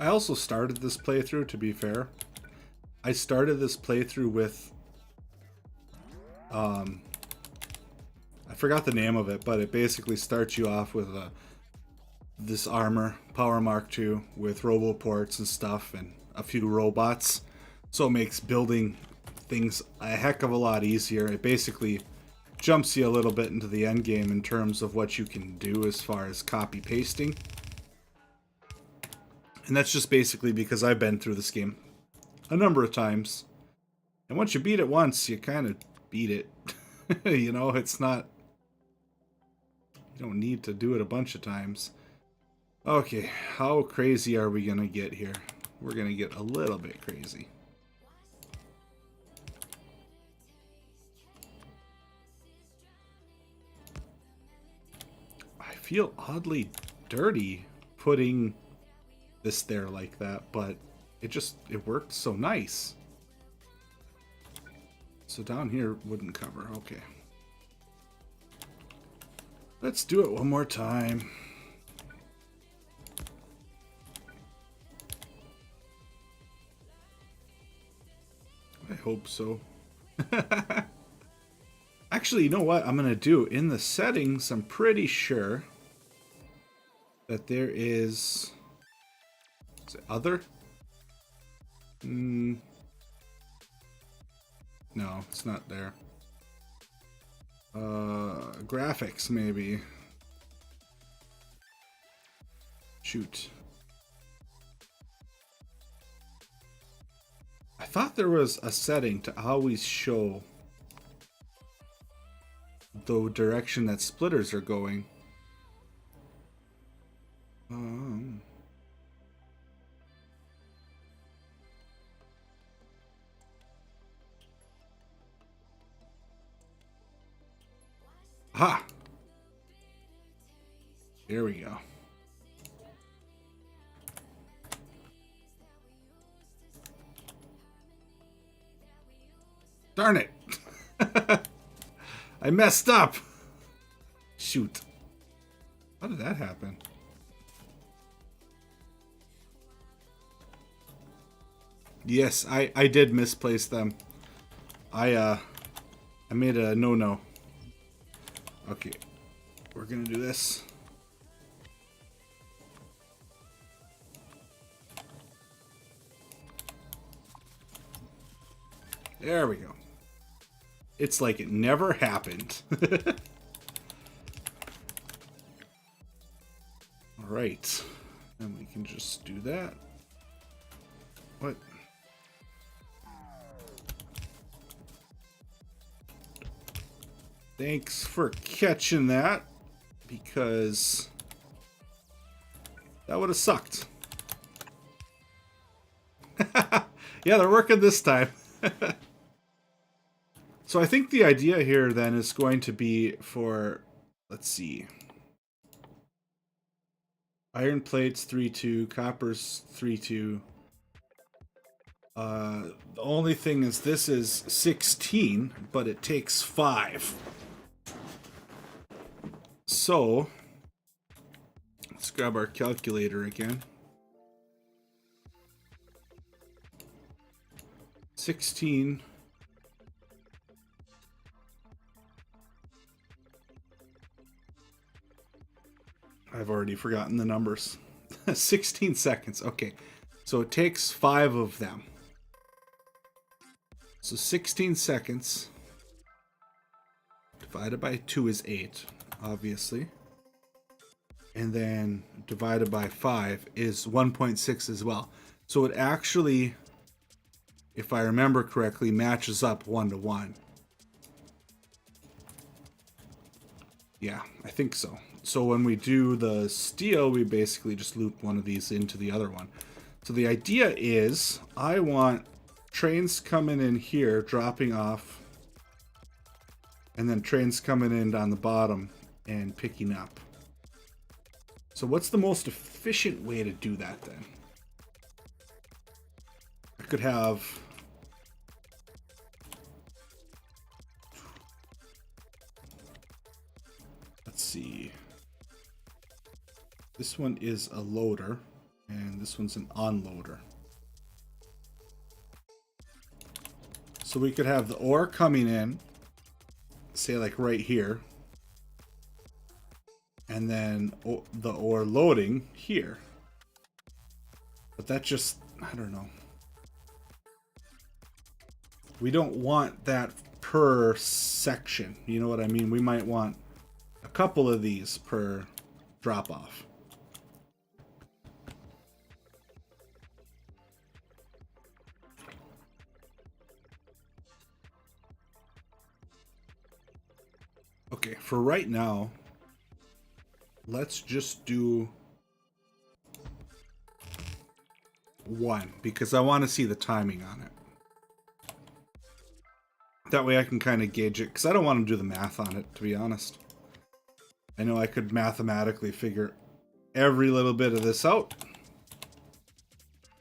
I also started this playthrough, to be fair. I started this playthrough with I forgot the name of it, but it basically starts you off with this armor, Power Mark II, with roboports and stuff, and a few robots. So it makes building things a heck of a lot easier. It basically jumps you a little bit into the end game in terms of what you can do as far as copy pasting. And that's just basically because I've been through this game a number of times. And once you beat it once, you kind of beat it. You know, it's not... You don't need to do it a bunch of times. Okay, how crazy are we going to get here? We're going to get a little bit crazy. I feel oddly dirty putting this there like that, but it worked so nice. So down here wouldn't cover. Okay. Let's do it one more time. I hope so. Actually, you know what I'm going to do? In the settings, I'm pretty sure that there is it other? No, it's not there. Graphics, maybe. Shoot. I thought there was a setting to always show the direction that splitters are going. Ha! Here we go. Darn it! I messed up! Shoot. How did that happen? Yes, I did misplace them. I made a no-no. Okay, we're gonna do this. There we go. It's like it never happened. Alright. And we can just do that. What? Thanks for catching that, because that would have sucked. Yeah, they're working this time. So I think the idea here then is going to be for, let's see, iron plates 3-2, coppers 3-2. The only thing is this is 16, but it takes 5. So, let's grab our calculator again. 16. I've already forgotten the numbers. 16 seconds. Okay. So it takes 5 of them. So 16 seconds divided by 2 is 8, obviously. And then divided by 5 is 1.6 as well. So it actually, if I remember correctly, matches up 1-to-1. Yeah, I think so. So when we do the steel, we basically just loop one of these into the other one. So the idea is I want trains coming in here, dropping off, and then trains coming in on the bottom and picking up. So what's the most efficient way to do that then? I could have... Let's see. This one is a loader, and this one's an unloader. So we could have the ore coming in, say like right here. And then the ore loading here. But that just, I don't know. We don't want that per section. You know what I mean? We might want a couple of these per drop off. Okay, for right now, let's just do one because I want to see the timing on it. That way I can kind of gauge it because I don't want to do the math on it, to be honest. I know I could mathematically figure every little bit of this out,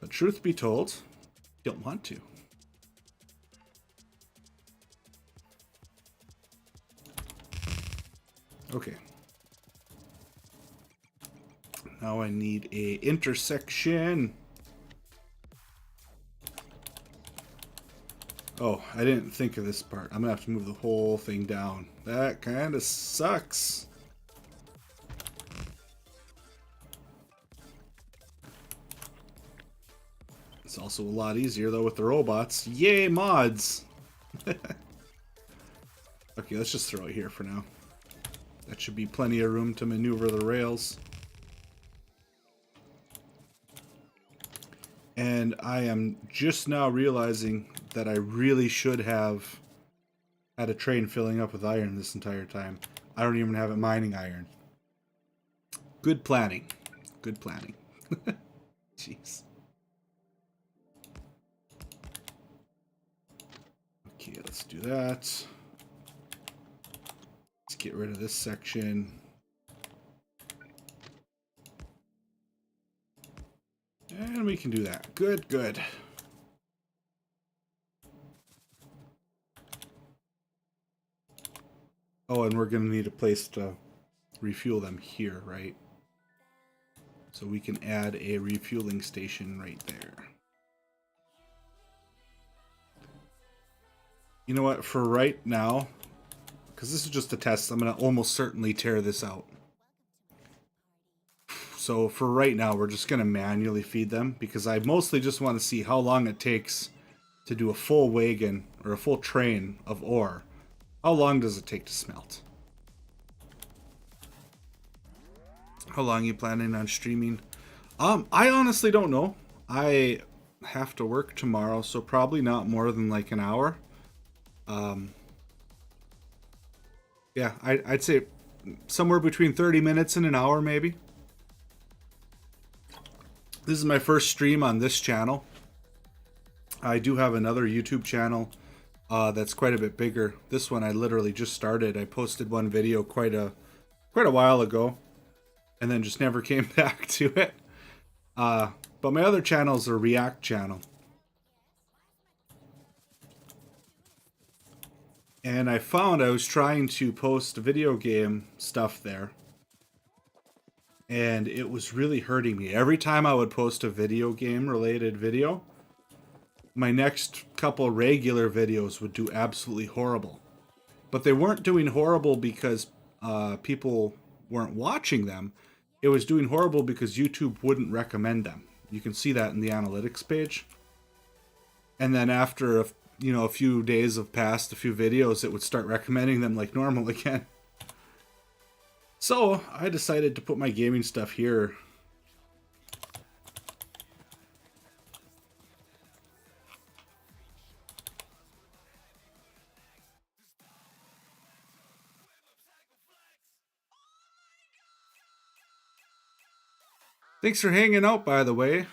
but truth be told, don't want to. Okay. Now I need a intersection. Oh, I didn't think of this part. I'm gonna have to move the whole thing down. That kind of sucks. It's also a lot easier though with the robots. Yay, mods! Okay, let's just throw it here for now. That should be plenty of room to maneuver the rails. And I am just now realizing that I really should have had a train filling up with iron this entire time. I don't even have it mining iron. Good planning. Good planning. Jeez. Okay, let's do that. Let's get rid of this section. And we can do that. Good, good. Oh, and we're going to need a place to refuel them here, right? So we can add a refueling station right there. You know what? For right now, because this is just a test, I'm going to almost certainly tear this out. So for right now, we're just going to manually feed them because I mostly just want to see how long it takes to do a full wagon or a full train of ore. How long does it take to smelt? How long are you planning on streaming? I honestly don't know. I have to work tomorrow, so probably not more than like an hour. Yeah, I'd say somewhere between 30 minutes and an hour maybe. This is my first stream on this channel. I do have another YouTube channel that's quite a bit bigger. This one I literally just started. I posted one video quite a while ago, and then just never came back to it. But my other channel is a React channel, and I found I was trying to post video game stuff there, and it was really hurting me. Every time I would post a video game related video, my next couple regular videos would do absolutely horrible. But they weren't doing horrible because people weren't watching them. It was doing horrible because YouTube wouldn't recommend them. You can see that in the analytics page. And then after a few days have passed, a few videos, it would start recommending them like normal again. So I decided to put my gaming stuff here. Thanks for hanging out, by the way.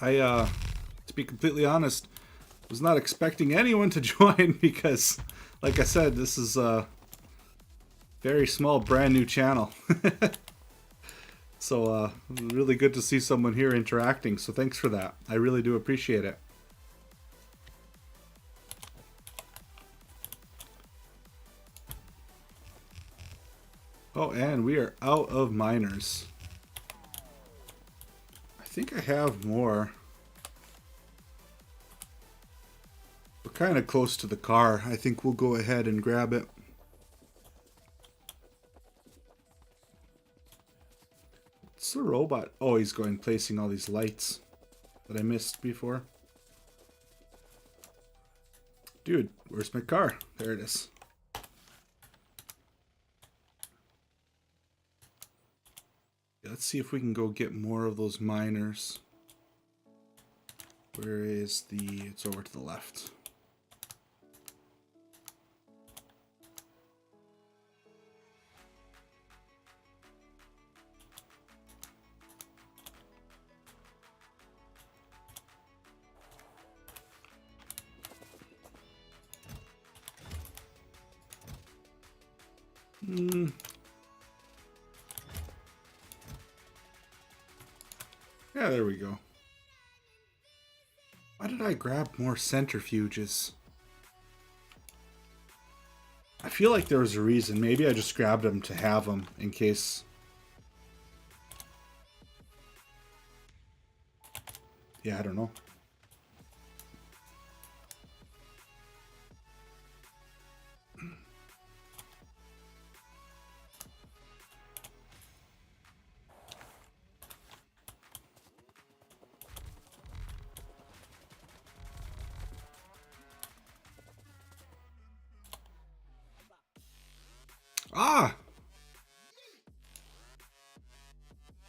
To be completely honest, was not expecting anyone to join because, like I said, this is a very small, brand new channel. So, really good to see someone here interacting. So thanks for that. I really do appreciate it. Oh, and we are out of miners. I think I have more. kind of close to the car. I think we'll go ahead and grab it. It's the robot. Oh, he's going placing all these lights that I missed before. Dude, where's my car? There it is. Let's see if we can go get more of those miners. Where is the... It's over to the left. Yeah, there we go. Why did I grab more centrifuges? I feel like there was a reason. Maybe I just grabbed them to have them in case... Yeah, I don't know. Ah!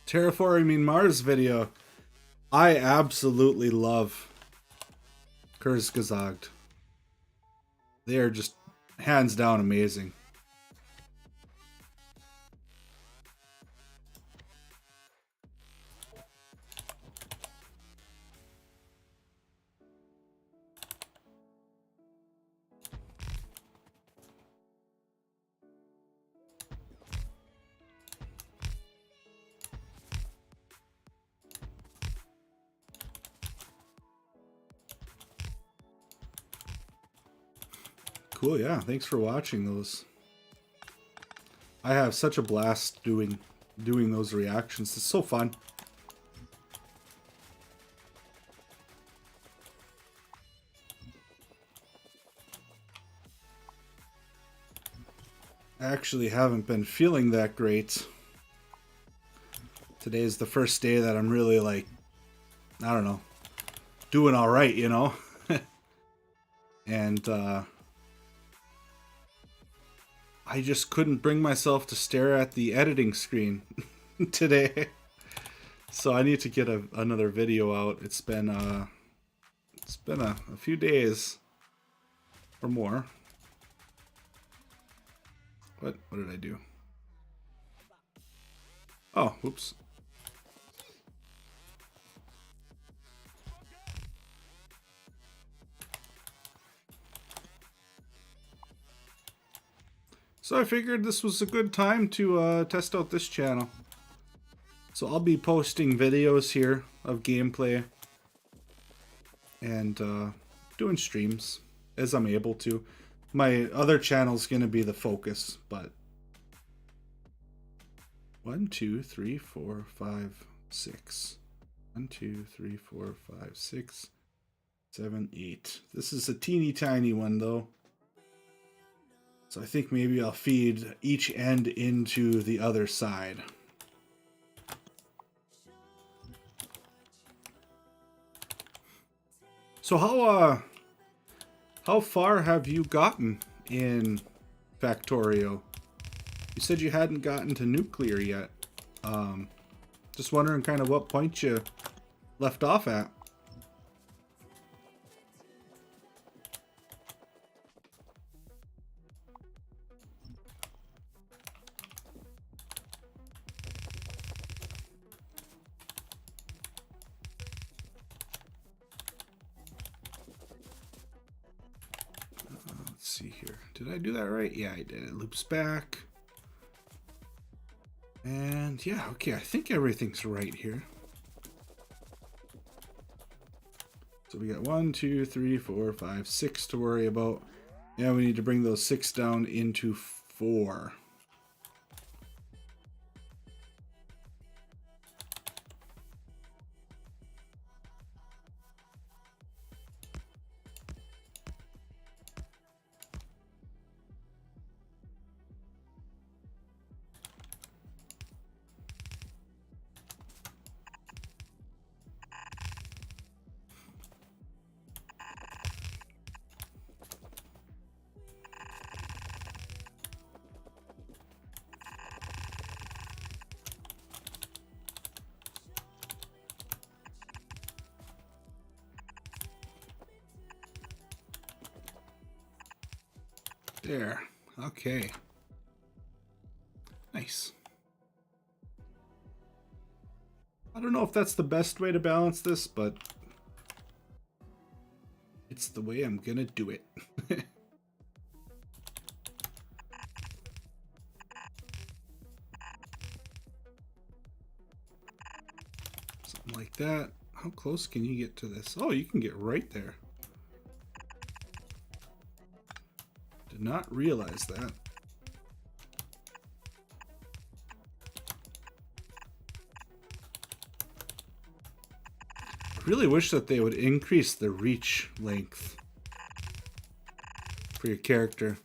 Terraforming Mars video. I absolutely love Kurzgesagt. They are just hands down amazing. Cool, yeah. Thanks for watching those. I have such a blast doing those reactions. It's so fun. I actually haven't been feeling that great. Today is the first day that I'm really like, I don't know, doing all right, you know? And I just couldn't bring myself to stare at the editing screen today. So I need to get another video out. It's been a few days or more. What did I do? Oh, whoops. So I figured this was a good time to test out this channel. So I'll be posting videos here of gameplay and doing streams as I'm able to. My other channel's gonna be the focus, but 1, 2, 3, 4, 5, 6. 1, 2, 3, 4, 5, 6, 7, 8. This is a teeny tiny one though. So I think maybe I'll feed each end into the other side. So how far have you gotten in Factorio? You said you hadn't gotten to nuclear yet. Just wondering kind of what point you left off at. Let's see here. Did I do that right? Yeah, I did. It loops back. And yeah, okay, I think everything's right here. So we got 1, 2, 3, 4, 5, 6 to worry about. Yeah, we need to bring those 6 down into 4. There. Okay. Nice. I don't know if that's the best way to balance this, but it's the way I'm gonna do it. Something like that. How close can you get to this? Oh, you can get right there. Did not realize that. I really wish that they would increase the reach length for your character.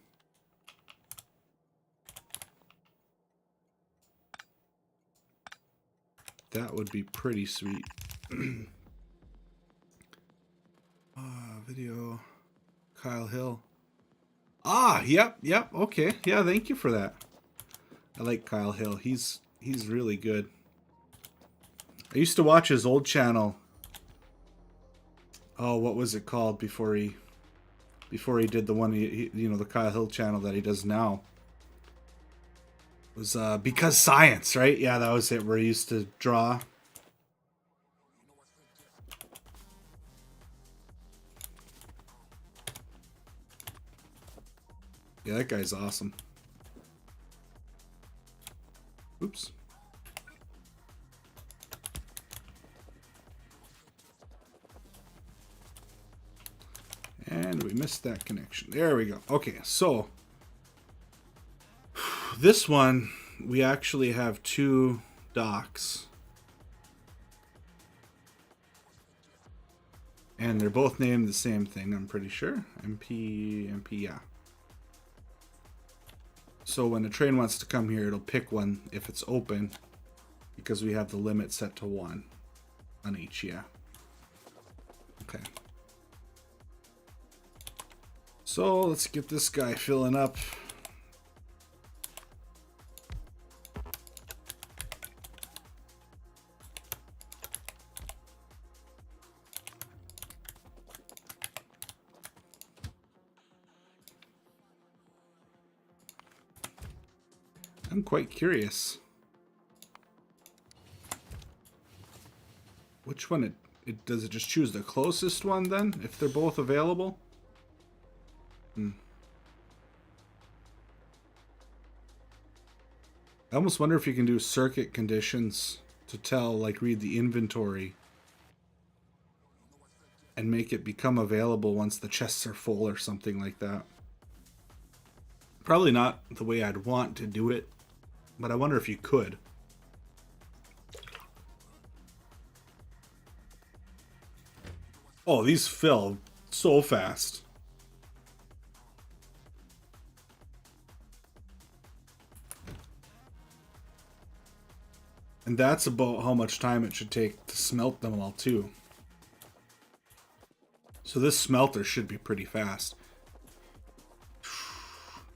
That would be pretty sweet. Video. Kyle Hill. Ah, yep, okay. Yeah, thank you for that. I like Kyle Hill. He's really good. I used to watch his old channel. Oh, what was it called before he did the one you know, the Kyle Hill channel that he does now? It was Because Science, right? Yeah, that was it, where he used to draw. Yeah, that guy's awesome. Oops. And we missed that connection. There we go. Okay, so this one, we actually have two docks. And they're both named the same thing, I'm pretty sure. MP, yeah. So when the train wants to come here, it'll pick one if it's open, because we have the limit set to 1 on each, yeah. Okay. So let's get this guy filling up. I'm quite curious. Which one does it just choose the closest one then, if they're both available? I almost wonder if you can do circuit conditions to tell, like, read the inventory and make it become available once the chests are full or something like that. Probably not the way I'd want to do it, but I wonder if you could. Oh, these fill so fast. And that's about how much time it should take to smelt them all, too. So this smelter should be pretty fast.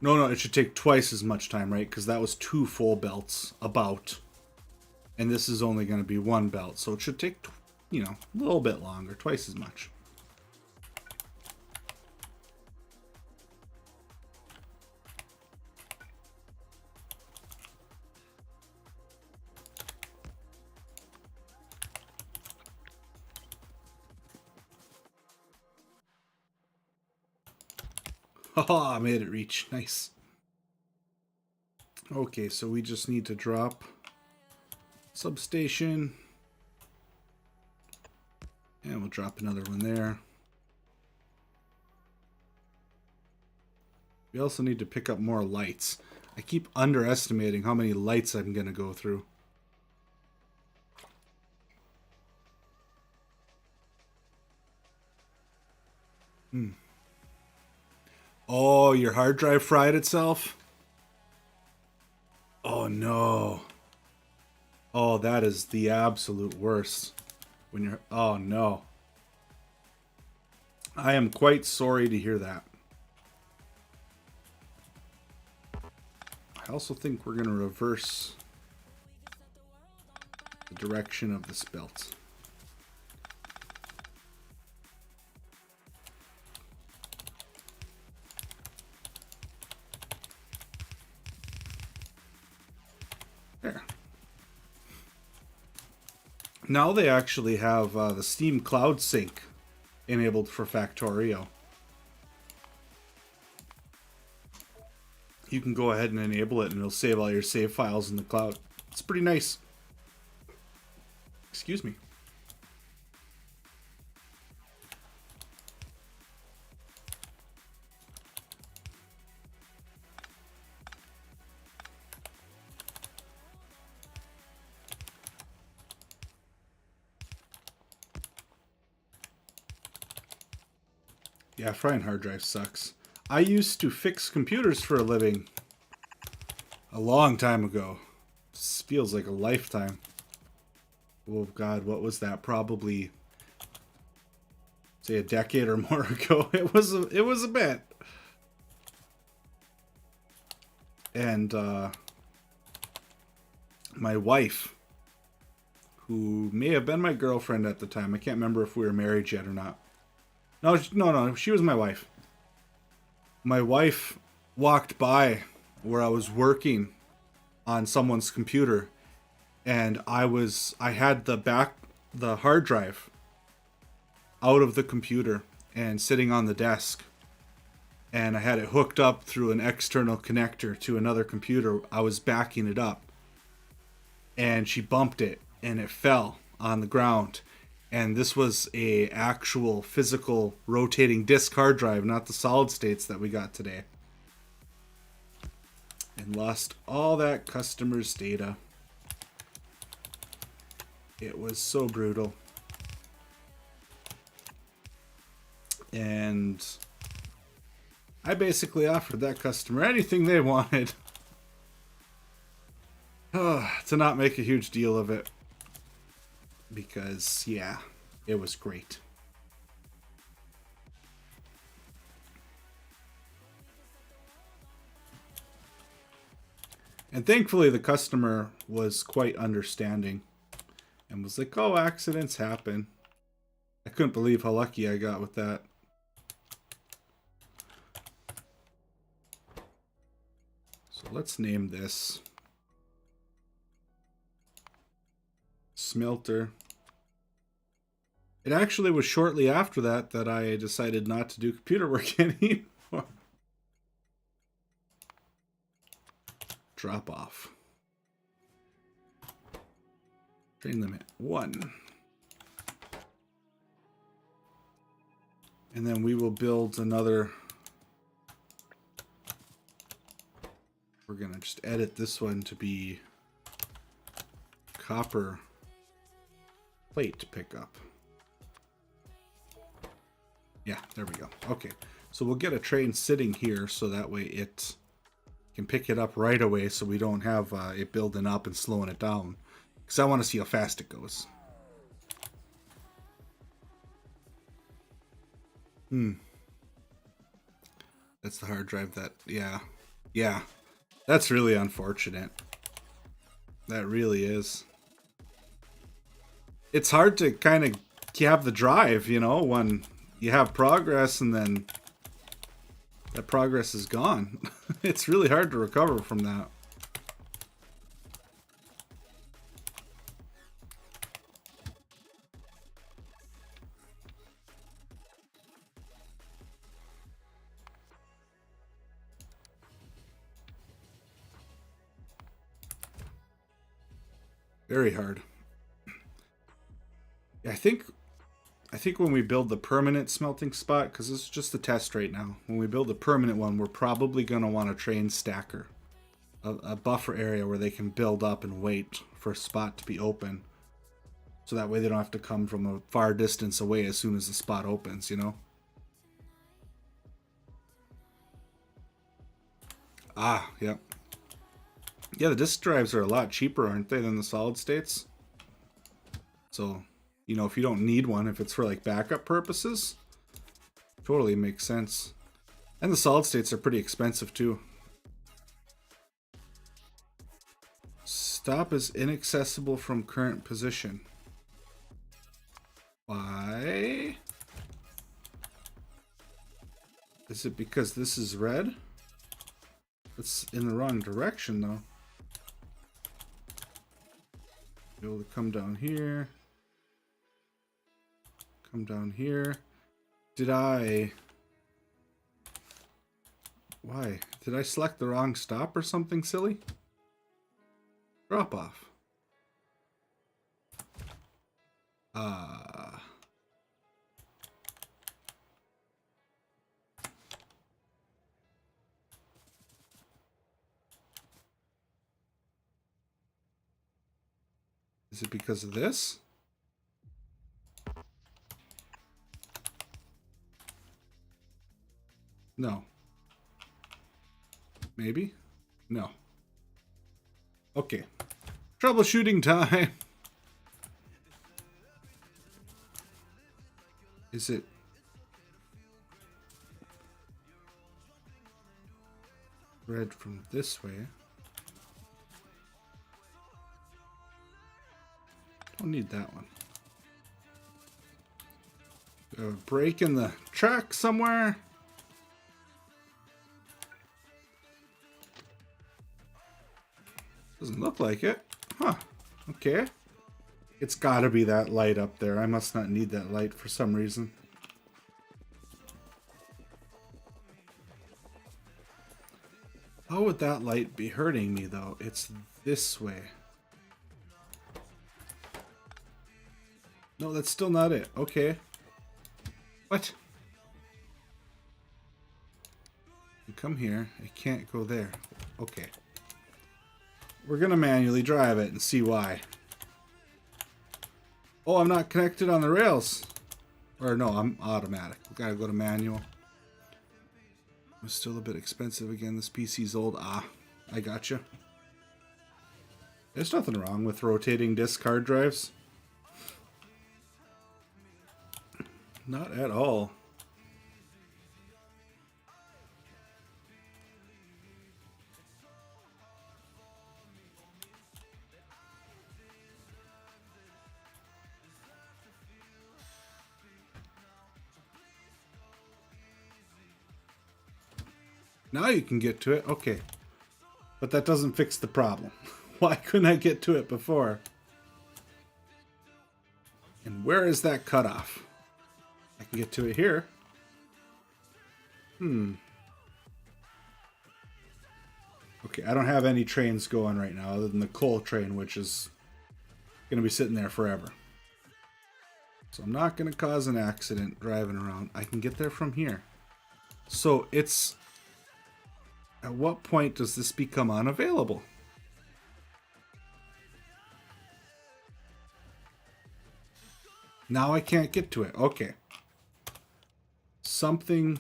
No, it should take twice as much time, right? Because that was 2 full belts, about. And this is only going to be 1 belt. So it should take, you know, a little bit longer, twice as much. Oh, I made it reach. Nice. Okay, so we just need to drop substation. And we'll drop another one there. We also need to pick up more lights. I keep underestimating how many lights I'm going to go through. Oh, your hard drive fried itself? Oh, no. Oh, that is the absolute worst. When you're... Oh, no. I am quite sorry to hear that. I also think we're going to reverse the direction of this belt. Now they actually have the Steam Cloud Sync enabled for Factorio. You can go ahead and enable it and it'll save all your save files in the cloud. It's pretty nice. Excuse me. Yeah, frying hard drive sucks. I used to fix computers for a living a long time ago. This feels like a lifetime. Oh God, what was that? Probably, say, a decade or more ago. It was a bit. And my wife, who may have been my girlfriend at the time, I can't remember if we were married yet or not. No, she was my wife. My wife walked by where I was working on someone's computer, and I had the hard drive out of the computer and sitting on the desk, and I had it hooked up through an external connector to another computer. I was backing it up, and she bumped it, and it fell on the ground. And this was a actual physical rotating disk hard drive, not the solid states that we got today. And lost all that customer's data. It was so brutal. And I basically offered that customer anything they wanted to not make a huge deal of it. Because, yeah, it was great. And thankfully, the customer was quite understanding and was like, oh, accidents happen. I couldn't believe how lucky I got with that. So let's name this Smelter. It actually was shortly after that that I decided not to do computer work anymore. Drop off. Train limit 1. And then we will build another. We're going to just edit this one to be copper plate pickup. Yeah, there we go. Okay, so we'll get a train sitting here so that way it can pick it up right away so we don't have it building up and slowing it down. Because I want to see how fast it goes. That's the hard drive that, yeah. That's really unfortunate. That really is. It's hard to kind of have the drive, you know, when you have progress and then that progress is gone. It's really hard to recover from that. Very hard. I think when we build the permanent smelting spot, because this is just a test right now, when we build the permanent one, we're probably going to want a train stacker. A buffer area where they can build up and wait for a spot to be open. So that way they don't have to come from a far distance away as soon as the spot opens, you know? Ah, yep. Yeah, the disk drives are a lot cheaper, aren't they, than the solid states? So, you know, if you don't need one, if it's for like backup purposes, totally makes sense. And the solid states are pretty expensive too. Stop is inaccessible from current position. Why? Is it because this is red? It's in the wrong direction though. Be able to come down here. come down here. Did I... Why? Did I select the wrong stop or something silly? Drop off. Is it because of this? No. Maybe? No. Okay. Troubleshooting time. Is it... red from this way? Don't need that one. A break in the track somewhere. Doesn't look like it. Huh. Okay. It's gotta be that light up there. I must not need that light for some reason. How would that light be hurting me though? It's this way. No, that's still not it. Okay. What? You come here. I can't go there. Okay. We're gonna manually drive it and see why. Oh, I'm not connected on the rails. Or no, I'm automatic. We gotta go to manual. It's still a bit expensive again. This PC's old. Ah, I gotcha. There's nothing wrong with rotating disk hard drives. Not at all. Now you can get to it. Okay. But that doesn't fix the problem. Why couldn't I get to it before? And where is that cutoff? I can get to it here. Okay, I don't have any trains going right now other than the coal train, which is going to be sitting there forever. So I'm not going to cause an accident driving around. I can get there from here. So it's... At what point does this become unavailable? Now I can't get to it. Okay. Something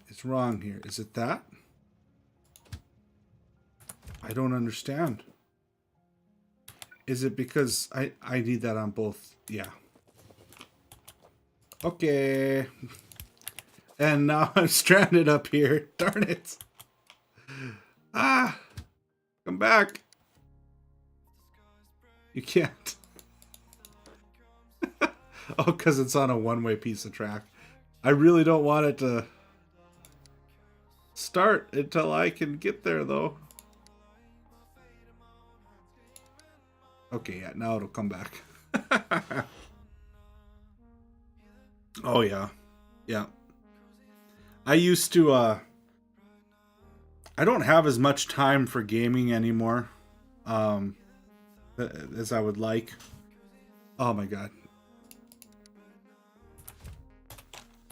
is wrong here. Is it that? I don't understand. Is it because I need that on both? Yeah. Okay. And now I'm stranded up here. Darn it. Ah. Come back. You can't. Oh, because it's on a one-way piece of track. I really don't want it to start until I can get there, though. Okay, yeah, now it'll come back. Oh, yeah. Yeah. I used to, I don't have as much time for gaming anymore, as I would like. Oh my god.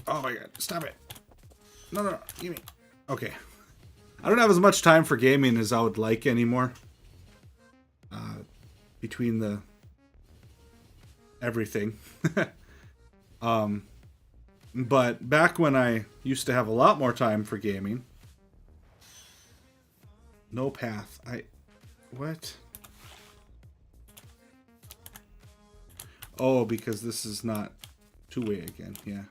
Oh my god, stop it. No, no, no, give me. Okay. I don't have as much time for gaming as I would like anymore. Between the... everything. But back when I used to have a lot more time for gaming... No path. What? Oh, because this is not two-way again. Yeah.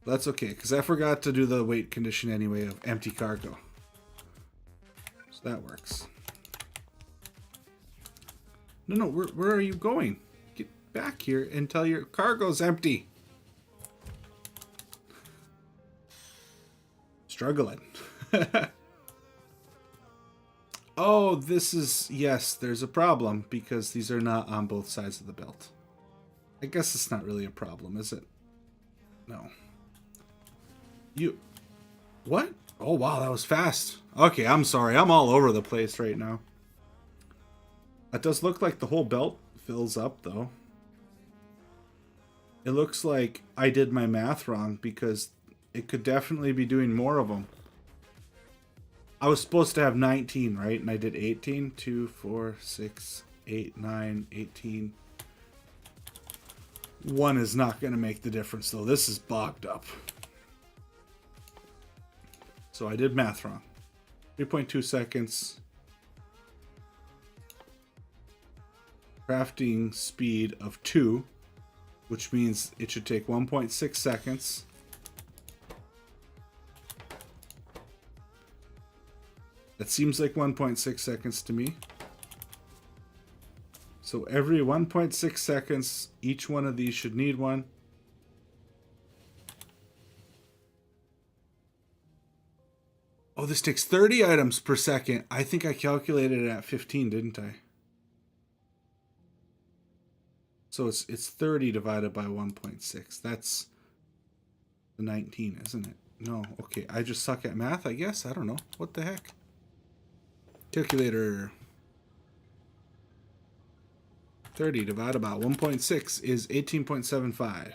That's okay, because I forgot to do the weight condition anyway of empty cargo. So that works. No, no, where are you going? Get back here until your cargo's empty. Struggling. Oh, this is... Yes, there's a problem because these are not on both sides of the belt. I guess it's not really a problem, is it? No. You... What? Oh, wow, that was fast. Okay, I'm sorry. I'm all over the place right now. It does look like the whole belt fills up, though. It looks like I did my math wrong because it could definitely be doing more of them. I was supposed to have 19, right? And I did 18. 2, 4, 6, 8, 9, 18. 1 is not going to make the difference, though. This is bogged up. So I did math wrong. 3.2 seconds. Crafting speed of 2, which means it should take 1.6 seconds. That seems like 1.6 seconds to me. So every 1.6 seconds, each one of these should need one. Oh, this takes 30 items per second. I think I calculated it at 15, didn't I? So it's 30 divided by 1.6. That's the 19, isn't it? No, okay. I just suck at math, I guess. I don't know. What the heck? Calculator. 30 divided by 1.6 is 18.75.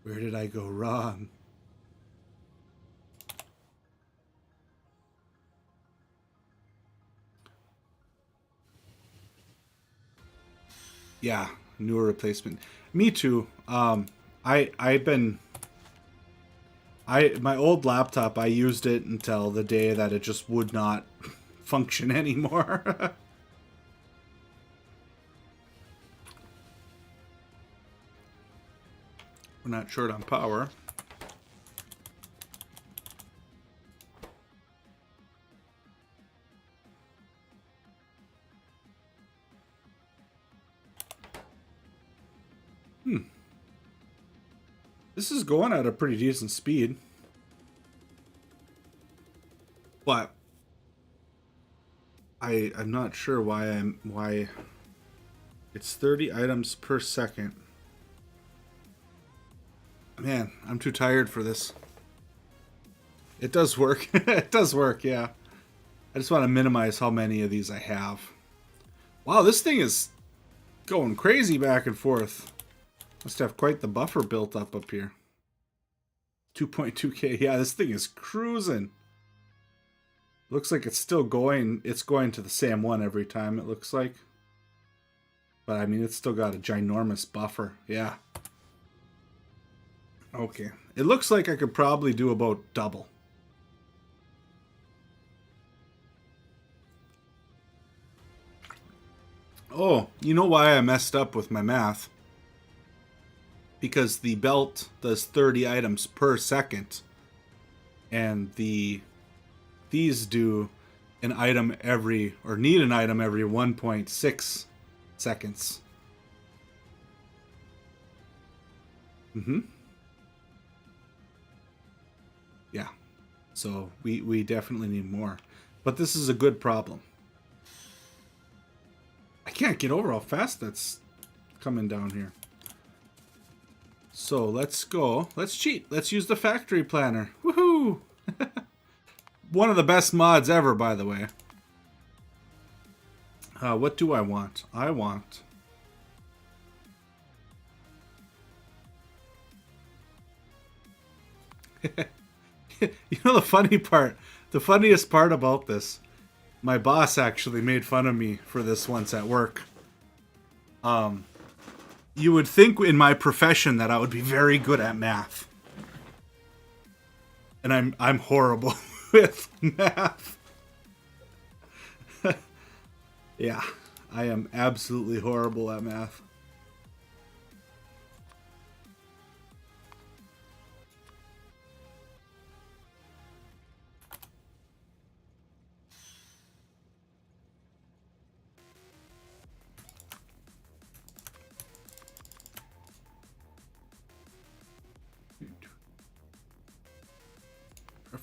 Where did I go wrong? Yeah, newer replacement. Me too. My old laptop, I used it until the day that it just would not function anymore. We're not short on power. This is going at a pretty decent speed. But I'm not sure why it's 30 items per second. Man, I'm too tired for this. It does work. It does work, yeah. I just want to minimize how many of these I have. Wow, this thing is going crazy back and forth. Must have quite the buffer built up here. 2.2k. Yeah, this thing is cruising. Looks like it's still going. It's going to the same one every time, it looks like. But, I mean, it's still got a ginormous buffer. Yeah. Okay. It looks like I could probably do about double. Oh, you know why I messed up with my math? Because the belt does 30 items per second. And these do an item every, or need an item every 1.6 seconds. Yeah. So we definitely need more. But this is a good problem. I can't get over how fast that's coming down here. So let's go. Let's cheat. Let's use the factory planner. Woohoo! One of the best mods ever, by the way. What do I want? I want... You know the funny part? The funniest part about this, my boss actually made fun of me for this once at work. You would think in my profession that I would be very good at math. And I'm horrible with math. Yeah, I am absolutely horrible at math.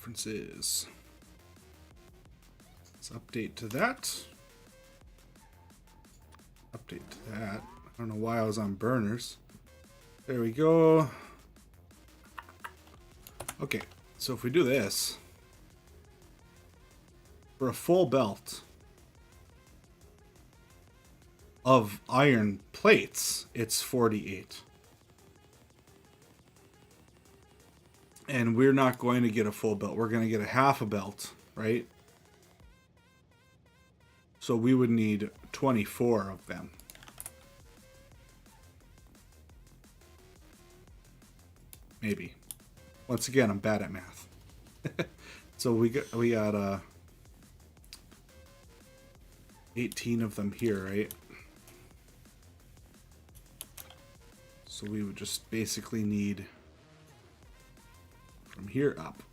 preferences. Let's update to that. Update to that. I don't know why I was on burners. There we go. Okay, so if we do this, for a full belt of iron plates, it's 48. And we're not going to get a full belt. We're going to get a half a belt, right? So we would need 24 of them. Maybe. Once again, I'm bad at math. So we got 18 of them here, right? So we would just basically need from here up.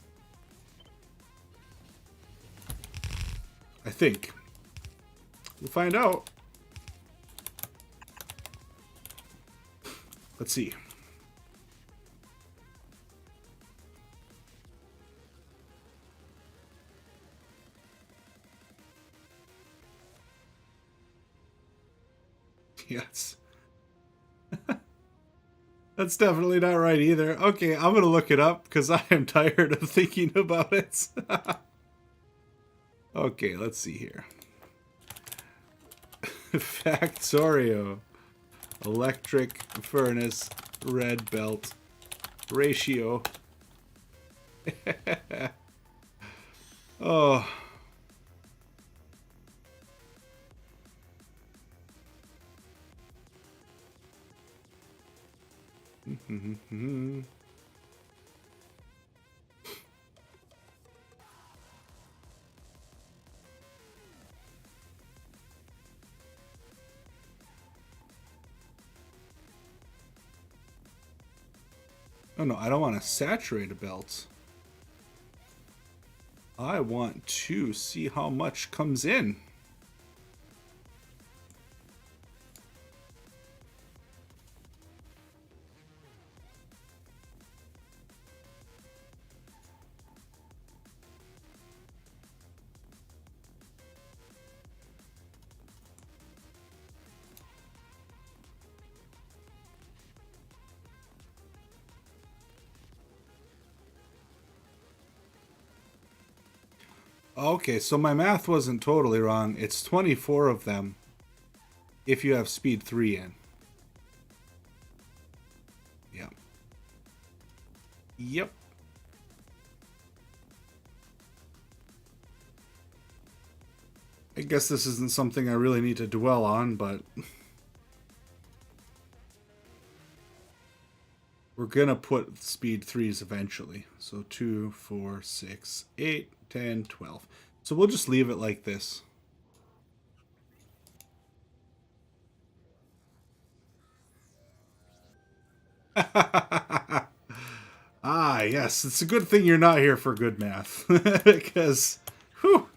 I think. We'll find out. Let's see. Yes. That's definitely not right either. Okay, I'm gonna look it up because I am tired of thinking about it. Okay, let's see here. Factorio. Electric furnace red belt ratio. Oh. Oh no, I don't want to saturate a belt. I want to see how much comes in. Okay, so my math wasn't totally wrong. It's 24 of them if you have speed 3 in. Yep. Yep. I guess this isn't something I really need to dwell on, but we're gonna put speed 3s eventually. So 2, 4, 6, 8, 10, 12. So we'll just leave it like this. Ah, yes. It's a good thing you're not here for good math. Because, whew.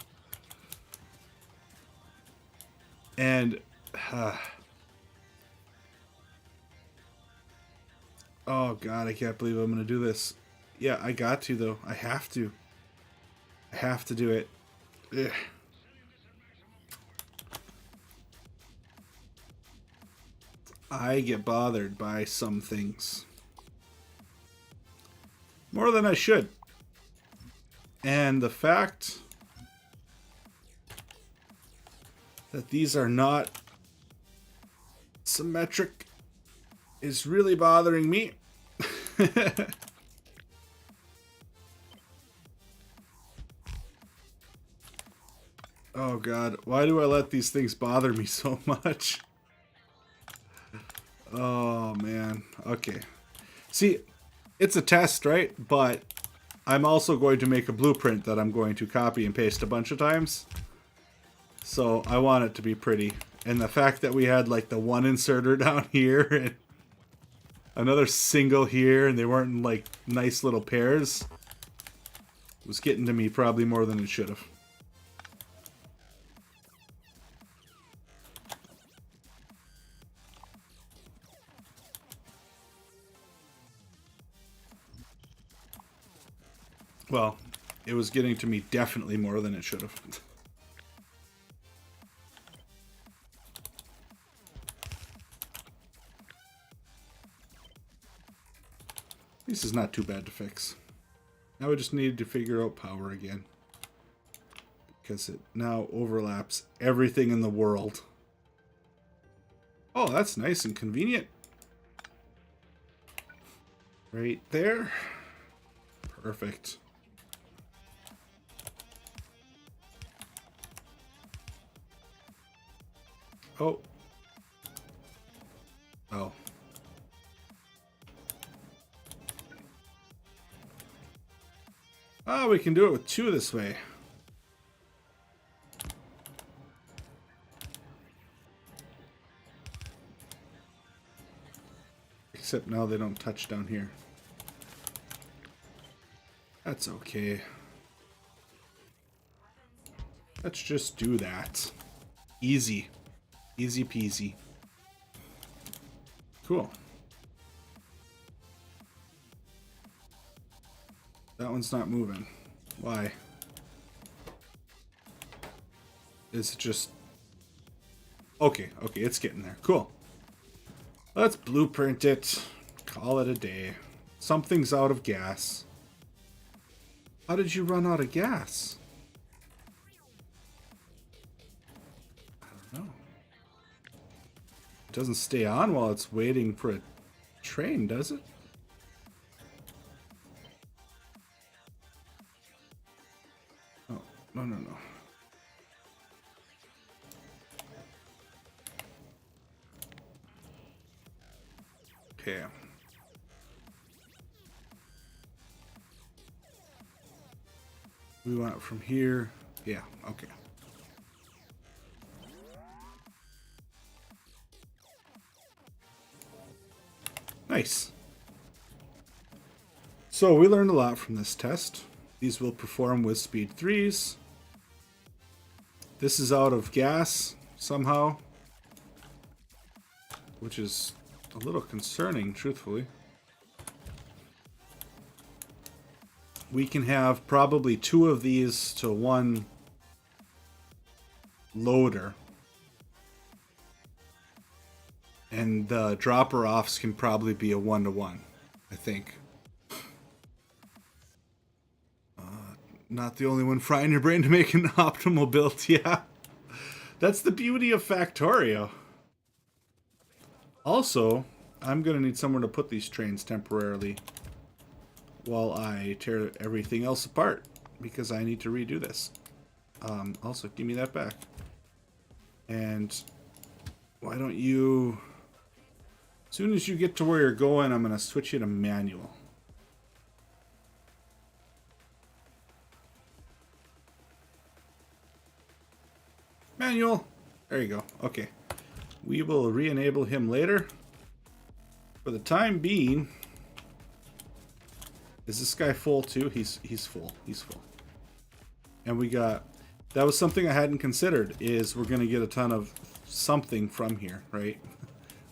And, oh, God, I can't believe I'm going to do this. Yeah, I got to, though. I have to. I have to do it. Ugh. I get bothered by some things. More than I should. And the fact that these are not symmetric is really bothering me. Oh God, why do I let these things bother me so much? Oh man, okay. See, it's a test, right? But I'm also going to make a blueprint that I'm going to copy and paste a bunch of times. So I want it to be pretty. And the fact that we had like the one inserter down here and another single here and they weren't in like nice little pairs was getting to me probably more than it should have. Well, it was getting to me definitely more than it should have. This is not too bad to fix. Now we just needed to figure out power again. Because it now overlaps everything in the world. Oh, that's nice and convenient. Right there. Perfect. Oh. Oh. Oh, we can do it with two this way. Except now they don't touch down here. That's okay. Let's just do that. Easy. Easy peasy. Cool. That one's not moving. Why? Is it just... Okay, okay, it's getting there. Cool. Let's blueprint it. Call it a day. Something's out of gas. How did you run out of gas? I don't know. It doesn't stay on while it's waiting for a train, does it? Oh, no, no, no. Okay. We want it from here. Yeah, okay. Nice. So we learned a lot from this test. These will perform with speed 3s. This is out of gas somehow, which is a little concerning, truthfully. We can have probably 2 of these to 1 loader. And the dropper-offs can probably be a 1-to-1, I think. Not the only one frying your brain to make an optimal build, yeah. That's the beauty of Factorio. Also, I'm going to need somewhere to put these trains temporarily while I tear everything else apart, because I need to redo this. Also, give me that back. And why don't you... As soon as you get to where you're going, I'm going to switch you to manual. Manual! There you go. Okay. We will re-enable him later. For the time being... Is this guy full too? He's full. He's full. And we got... That was something I hadn't considered, is we're going to get a ton of something from here, right?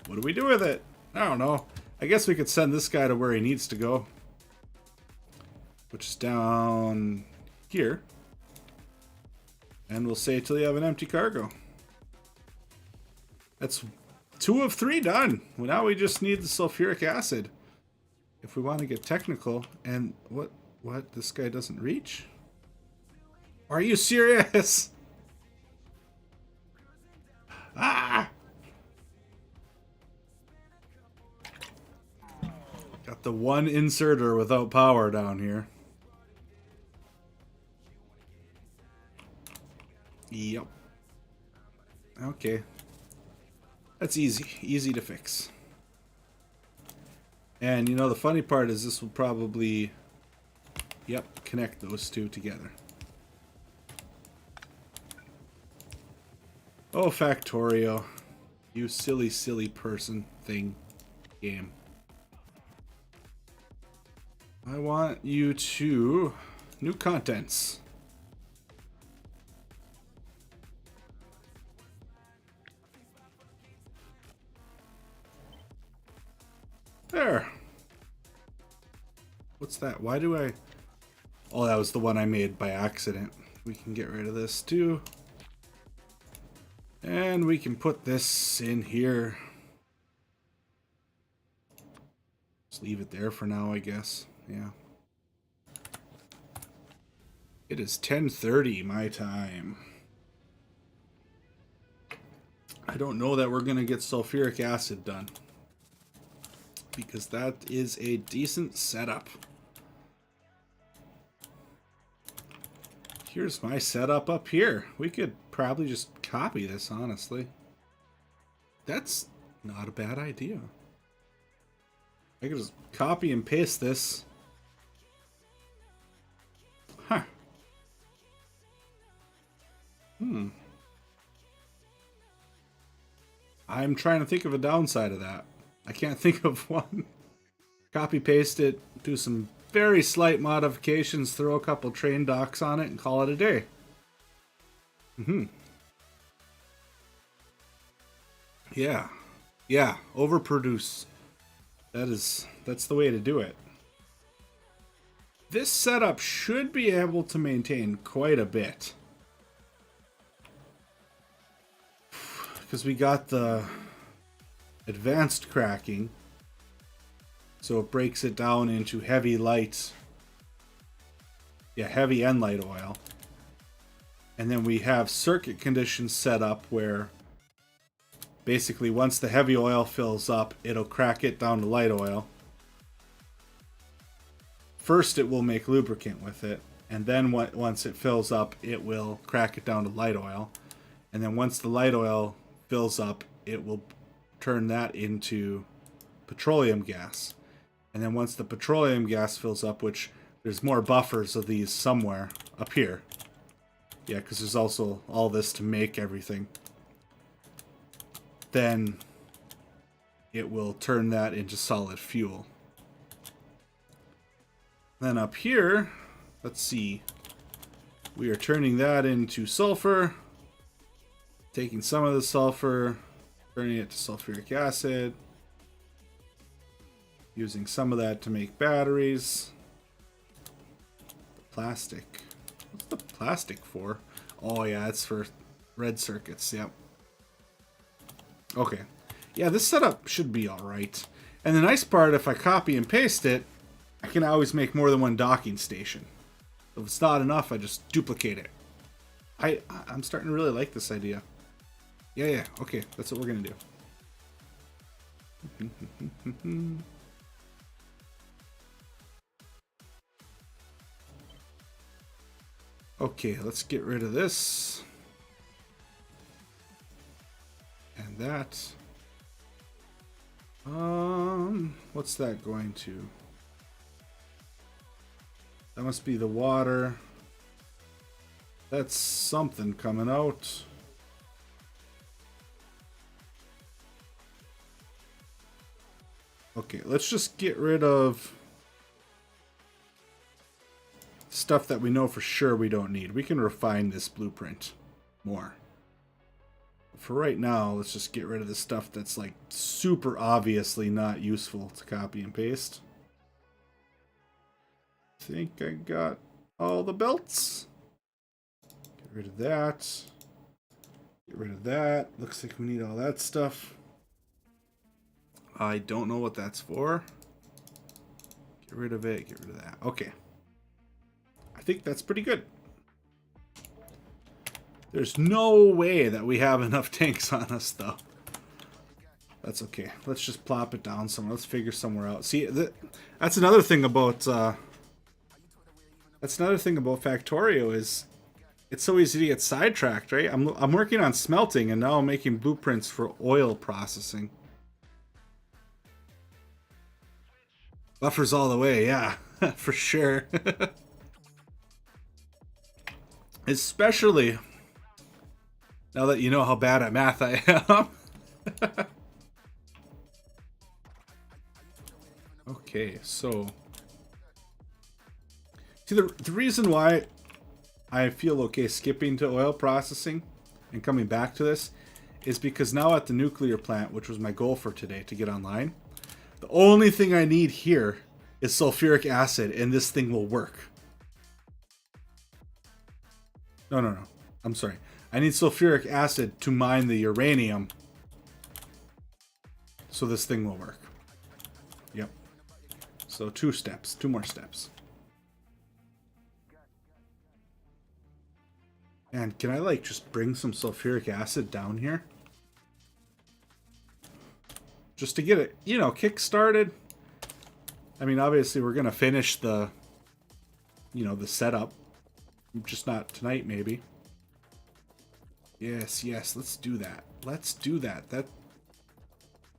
What do we do with it? I don't know. I guess we could send this guy to where he needs to go. Which is down here. And we'll say till you have an empty cargo. That's 2 of 3 done. Well, now we just need the sulfuric acid. If we want to get technical. And what? This guy doesn't reach? Are you serious? Ah! Got the one inserter without power down here. Yep. Okay. That's easy. Easy to fix. And you know, the funny part is this will probably... Yep, connect those 2 together. Oh, Factorio. You silly, silly person thing game. I want you to... New contents. There. What's that? Why do I... Oh, that was the one I made by accident. We can get rid of this too. And we can put this in here. Just leave it there for now, I guess. Yeah. It is 10:30 my time. I don't know that we're going to get sulfuric acid done, because that is a decent setup. Here's my setup up here. We could probably just copy this, honestly. That's not a bad idea. I could just copy and paste this. Huh. I'm trying to think of a downside of that. I can't think of one. Copy paste it, do some very slight modifications, throw a couple train docks on it, and call it a day. Yeah. Yeah, overproduce. That's the way to do it. This setup should be able to maintain quite a bit. Because we got the advanced cracking. So it breaks it down into heavy, light. Yeah, heavy and light oil. And then we have circuit conditions set up where basically once the heavy oil fills up, it'll crack it down to light oil. First it will make lubricant with it, and then once it fills up, it will crack it down to light oil. And then once the light oil fills up, it will turn that into petroleum gas. And then once the petroleum gas fills up, which there's more buffers of these somewhere up here. Yeah, because there's also all this to make everything. Then it will turn that into solid fuel. Then up here, let's see. We are turning that into sulfur. Taking some of the sulfur, turning it to sulfuric acid. Using some of that to make batteries. Plastic. What's the plastic for? Oh yeah, it's for red circuits, yep. Okay. Yeah, this setup should be alright. And the nice part, if I copy and paste it, I can always make more than one docking station. If it's not enough, I just duplicate it. I'm starting to really like this idea. Yeah, okay, that's what we're gonna do. Okay, let's get rid of this. And that. What's that going to? That must be the water. That's something coming out. Okay, let's just get rid of stuff that we know for sure we don't need. We can refine this blueprint more. For right now, let's just get rid of the stuff that's like super obviously not useful to copy and paste. I think I got all the belts. Get rid of that. Get rid of that. Looks like we need all that stuff. I don't know what that's for. Get rid of it. Get rid of that. Okay. I think that's pretty good. There's no way that we have enough tanks on us, though. That's okay. Let's just plop it down somewhere. Let's figure somewhere out. See, that's another thing about Factorio is it's so easy to get sidetracked, right? I'm working on smelting, and now I'm making blueprints for oil processing. Buffers all the way, yeah, for sure. Especially now that you know how bad at math I am. Okay, so see the reason why I feel okay skipping to oil processing and coming back to this is because now at the nuclear plant, which was my goal for today to get online, the only thing I need here is sulfuric acid, and this thing will work. No, no, no. I'm sorry. I need sulfuric acid to mine the uranium so this thing will work. Yep. So 2 steps. 2 more steps. And can I, like, just bring some sulfuric acid down here? Just to get it, you know, kick-started. I mean, obviously, we're going to finish the, you know, the setup. Just not tonight, maybe. Yes, yes, let's do that. Let's do that. I'm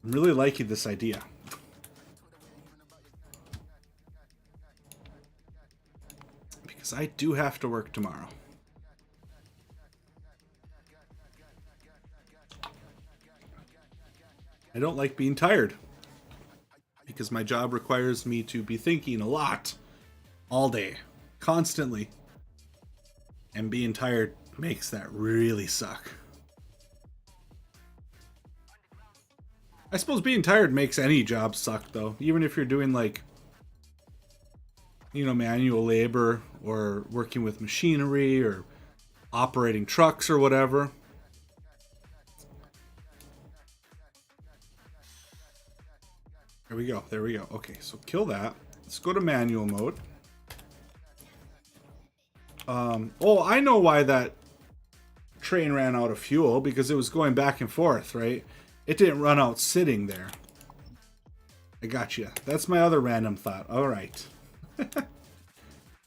really liking this idea. Because I do have to work tomorrow. I don't like being tired. Because my job requires me to be thinking a lot. All day. Constantly. And being tired makes that really suck. I suppose being tired makes any job suck, though. Even if you're doing, like, you know, manual labor or working with machinery or operating trucks or whatever. There we go. There we go. Okay, so kill that. Let's go to manual mode. Oh, I know why that train ran out of fuel, because it was going back and forth, right? It didn't run out sitting there. I got you. That's my other random thought. All right.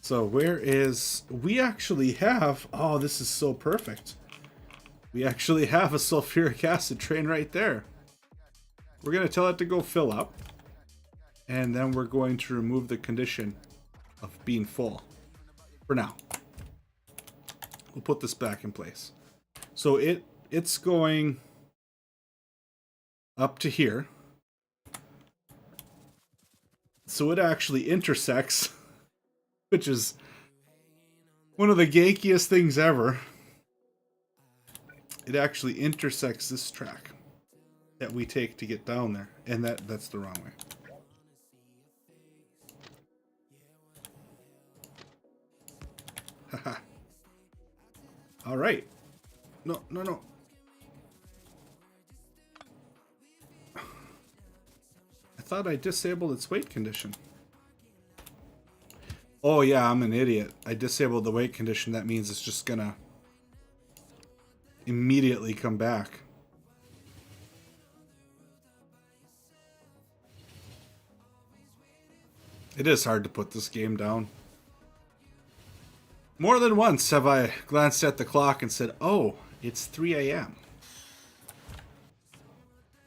So where is... We actually have... Oh, this is so perfect. We actually have a sulfuric acid train right there. We're going to tell it to go fill up. And then we're going to remove the condition of being full. For now. We'll put this back in place. So it's going up to here. So it actually intersects, which is one of the gankiest things ever. It actually intersects this track that we take to get down there. And that's the wrong way. Haha. All right. No, no, no. I thought I disabled its weight condition. Oh yeah, I'm an idiot. I disabled the weight condition. That means it's just gonna immediately come back. It is hard to put this game down. More than once have I glanced at the clock and said, oh, it's 3 a.m.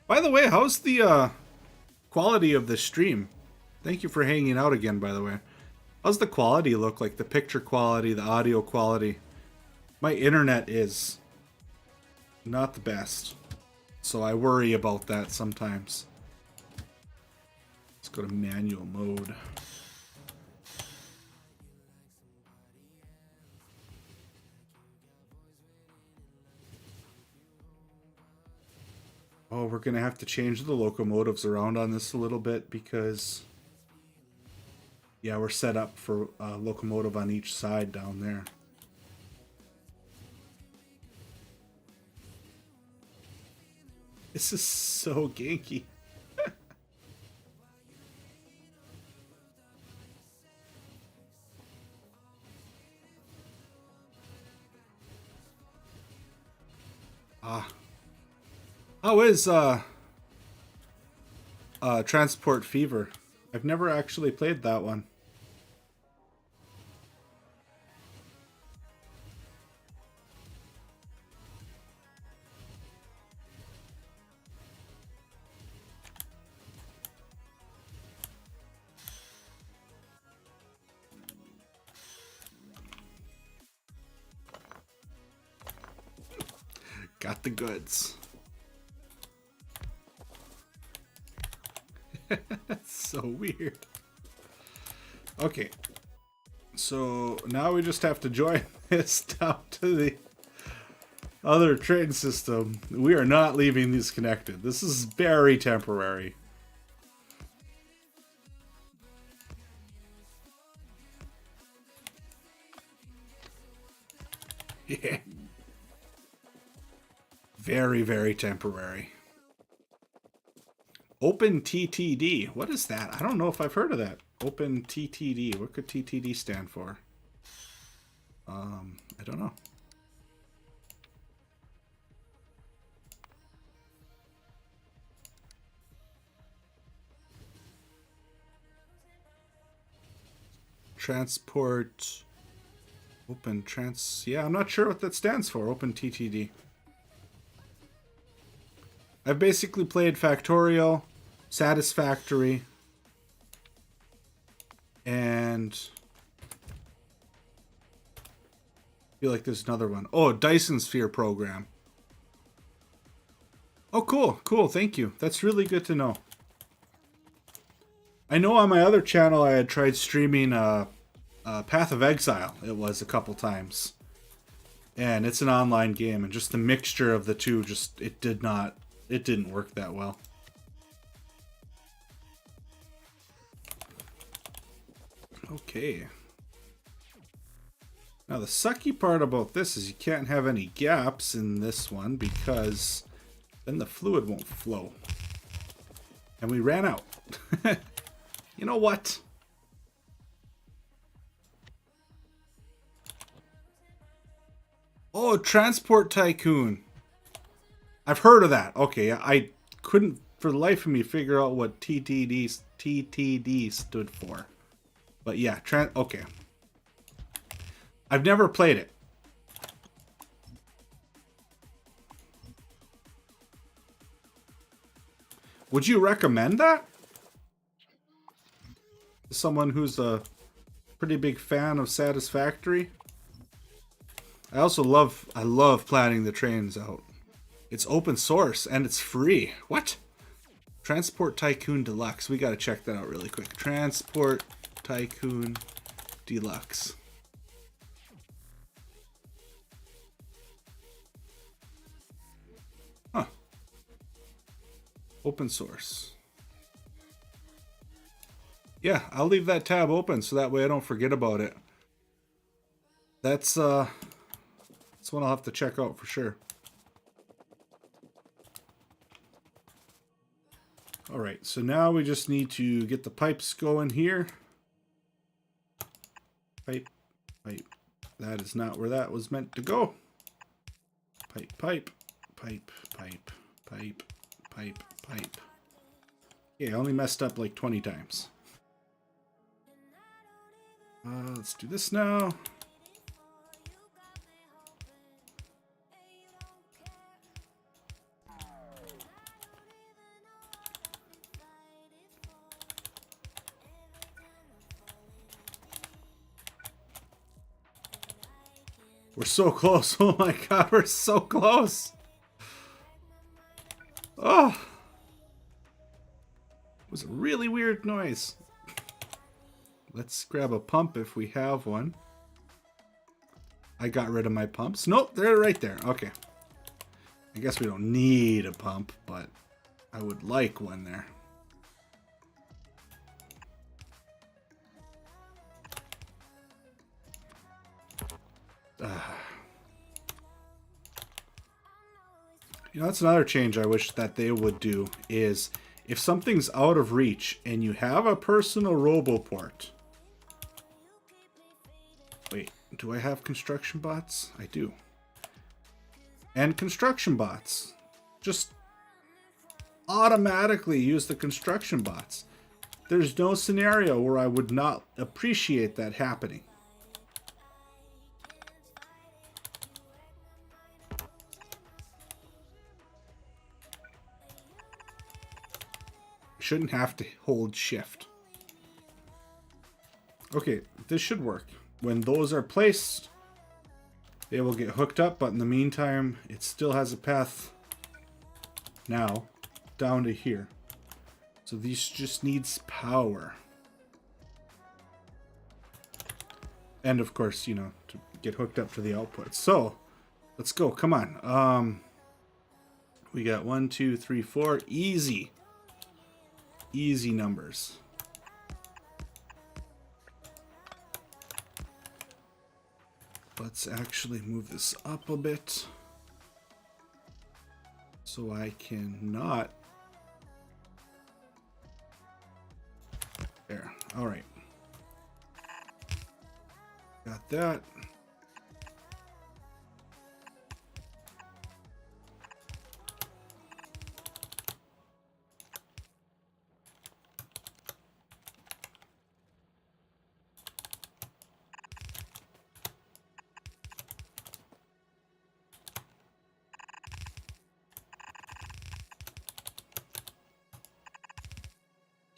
By the way, how's the quality of the stream? Thank you for hanging out again, by the way. How's the quality look like? The picture quality, the audio quality? My internet is not the best, so I worry about that sometimes. Let's go to manual mode. Oh, we're going to have to change the locomotives around on this a little bit because, yeah, we're set up for a locomotive on each side down there. This is so ganky. How is Transport Fever? I've never actually played that one. Got the goods. That's so weird. Okay. So now we just have to join this down to the other train system. We are not leaving these connected. This is very temporary. Very, very temporary. Open TTD. What is that? I don't know if I've heard of that. Open TTD. What could TTD stand for? I don't know. Transport. Open trans. Yeah, I'm not sure what that stands for. Open TTD. I've basically played Factorio, Satisfactory, and I feel like there's another one. Oh, Dyson Sphere program. Oh, cool. Cool. Thank you. That's really good to know. I know on my other channel I had tried streaming Path of Exile. It was a couple times. And it's an online game, and just the mixture of the two, it didn't work that well. Okay. Now the sucky part about this is you can't have any gaps in this one because then the fluid won't flow. And we ran out. You know what? Oh, Transport Tycoon. I've heard of that. Okay, I couldn't for the life of me figure out what TTD stood for. But yeah, okay. I've never played it. Would you recommend that? Someone who's a pretty big fan of Satisfactory. I also love planning the trains out. It's open source and it's free. What? Transport Tycoon Deluxe. We gotta check that out really quick. Transport Tycoon Deluxe. Huh. Open source. Yeah, I'll leave that tab open so that way I don't forget about it. That's one I'll have to check out for sure. Alright, so now we just need to get the pipes going here. Pipe, pipe. That is not where that was meant to go. Pipe, pipe, pipe, pipe, pipe, pipe, pipe. Yeah, I only messed up like 20 times. Let's do this now. We're so close. Oh my god, we're so close. Oh. It was a really weird noise. Let's grab a pump if we have one. I got rid of my pumps. Nope, they're right there. Okay. I guess we don't need a pump, but I would like one there. You know, that's another change I wish that they would do is if something's out of reach and you have a personal roboport. Wait, do I have construction bots? I do. And construction bots. Just automatically use the construction bots. There's no scenario where I would not appreciate that happening. Shouldn't have to hold shift. Okay, this should work. When those are placed, they will get hooked up, but in the meantime, it still has a path now down to here. So these just needs power. And of course, you know, to get hooked up to the output. So let's go. Come on. We got 1, 2, 3, 4. Easy. Easy numbers. let's actually move this up a bit so I can not. There. All right. Got that.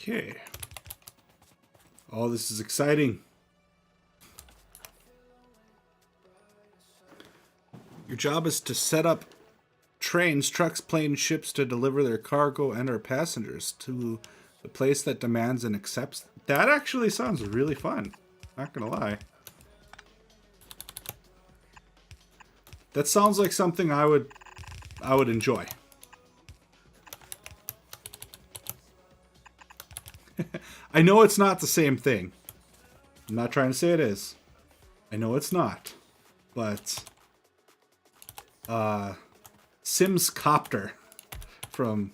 Okay. Oh, this is exciting. Your job is to set up trains, trucks, planes, ships to deliver their cargo and our passengers to the place that demands and accepts. That actually sounds really fun. Not gonna lie. That sounds like something I would enjoy. I know it's not the same thing. I'm not trying to say it is. I know it's not. But Sims Copter from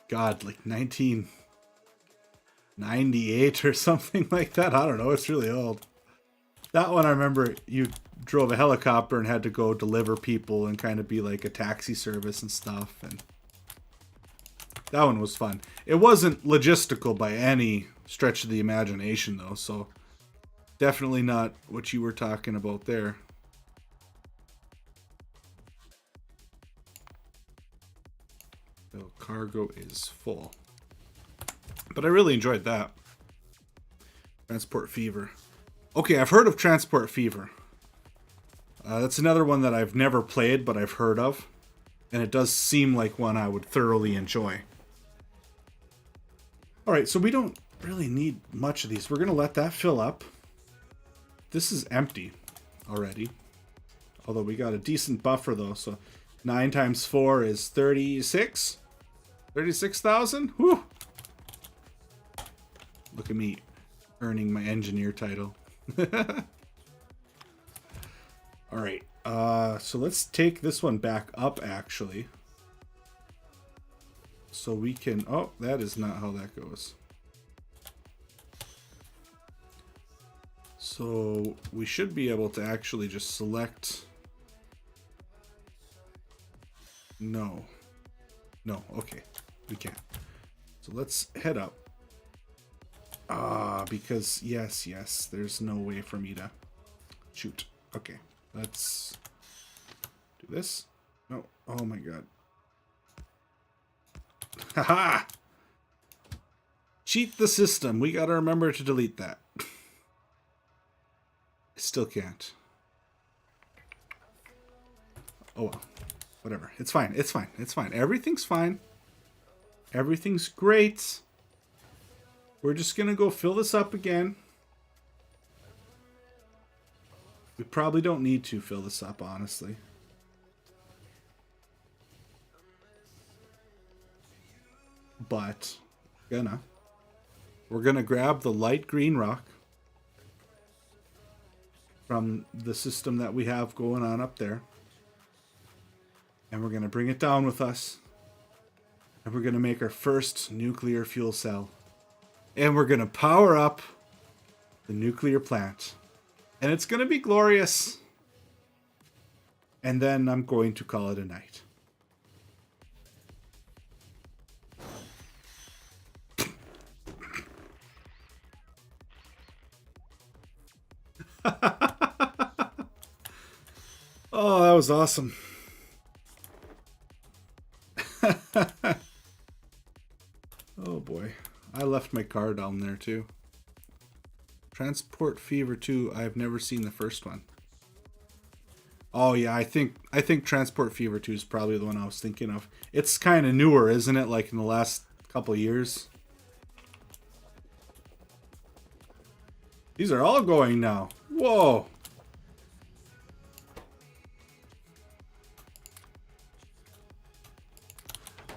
God, like 1998 or something like that. I don't know, it's really old. That one I remember you drove a helicopter and had to go deliver people and kind of be like a taxi service and stuff, and that one was fun. It wasn't logistical by any stretch of the imagination, though, so definitely not what you were talking about there. So cargo is full. But I really enjoyed that. Transport Fever. Okay, I've heard of Transport Fever. That's another one that I've never played, but I've heard of. And it does seem like one I would thoroughly enjoy. Alright, so we don't really need much of these. We're going to let that fill up. This is empty already. Although we got a decent buffer, though. So 9 times 4 is 36? 36,000? Whew! Look at me earning my engineer title. Alright, so let's take this one back up, actually. So we can... Oh, that is not how that goes. So we should be able to actually just select... No. No, okay. We can't. So let's head up. Because yes, there's no way for me to shoot. Okay, let's do this. No, oh my god. Haha! Cheat the system. We gotta remember to delete that. I still can't. Oh well. Whatever. It's fine. It's fine. It's fine. Everything's fine. Everything's great. We're just gonna go fill this up again. We probably don't need to fill this up, honestly. But we're gonna grab the light green rock from the system that we have going on up there. And we're gonna bring it down with us. And we're gonna make our first nuclear fuel cell. And we're gonna power up the nuclear plant. And it's gonna be glorious. And then I'm going to call it a night. Oh, that was awesome. Oh boy. I left my car down there too. Transport Fever 2. I've never seen the first one. Oh yeah, I think Transport Fever 2 is probably the one I was thinking of. It's kind of newer, isn't it? Like in the last couple years. These are all going now. Whoa.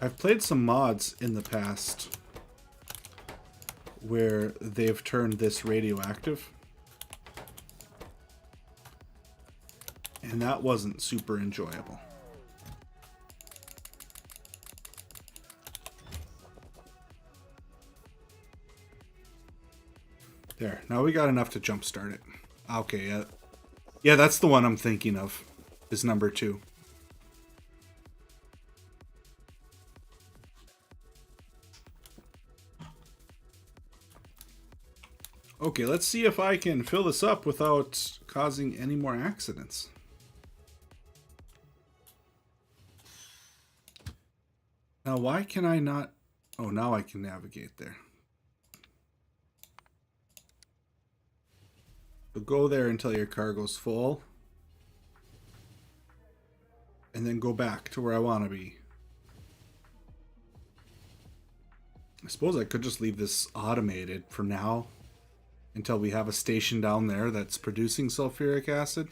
I've played some mods in the past where they've turned this radioactive. And that wasn't super enjoyable. There. Now we got enough to jumpstart it. Okay, yeah. Yeah, that's the one I'm thinking of. Is number 2. Okay, let's see if I can fill this up without causing any more accidents. Now, why can I not... Oh, now I can navigate there. So go there until your cargo's full. And then go back to where I want to be. I suppose I could just leave this automated for now. Until we have a station down there that's producing sulfuric acid.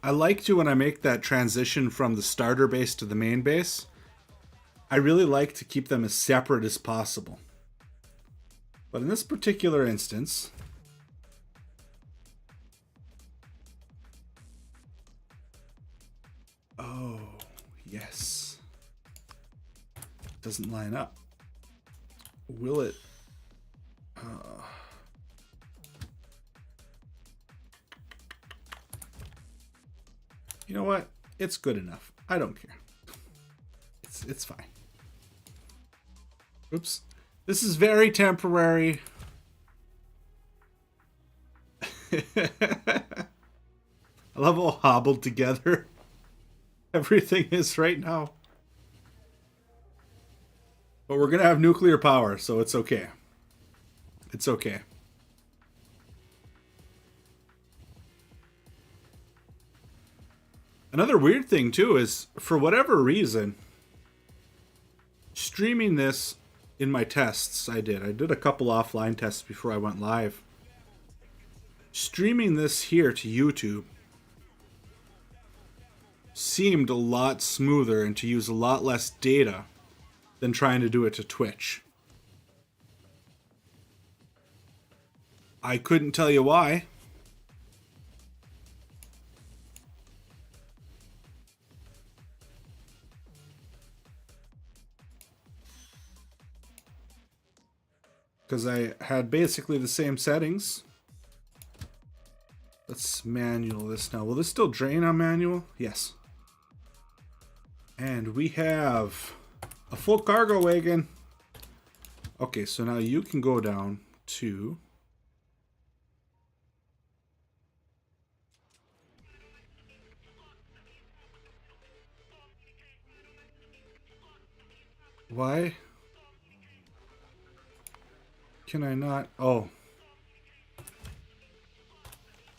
I like to, when I make that transition from the starter base to the main base, I really like to keep them as separate as possible. But in this particular instance, oh, yes. Doesn't line up. Will it? You know what? It's good enough. I don't care. It's fine. Oops. This is very temporary. I love how hobbled together everything is right now. But we're going to have nuclear power, so it's okay. It's okay. Another weird thing, too, is for whatever reason, streaming this in my tests, I did a couple offline tests before I went live. Streaming this here to YouTube seemed a lot smoother and to use a lot less data than trying to do it to Twitch. I couldn't tell you why. Because I had basically the same settings. Let's manual this now. Will this still drain on manual? Yes. And we have a full cargo wagon. Okay, so now you can go down to... Why can I not? Oh.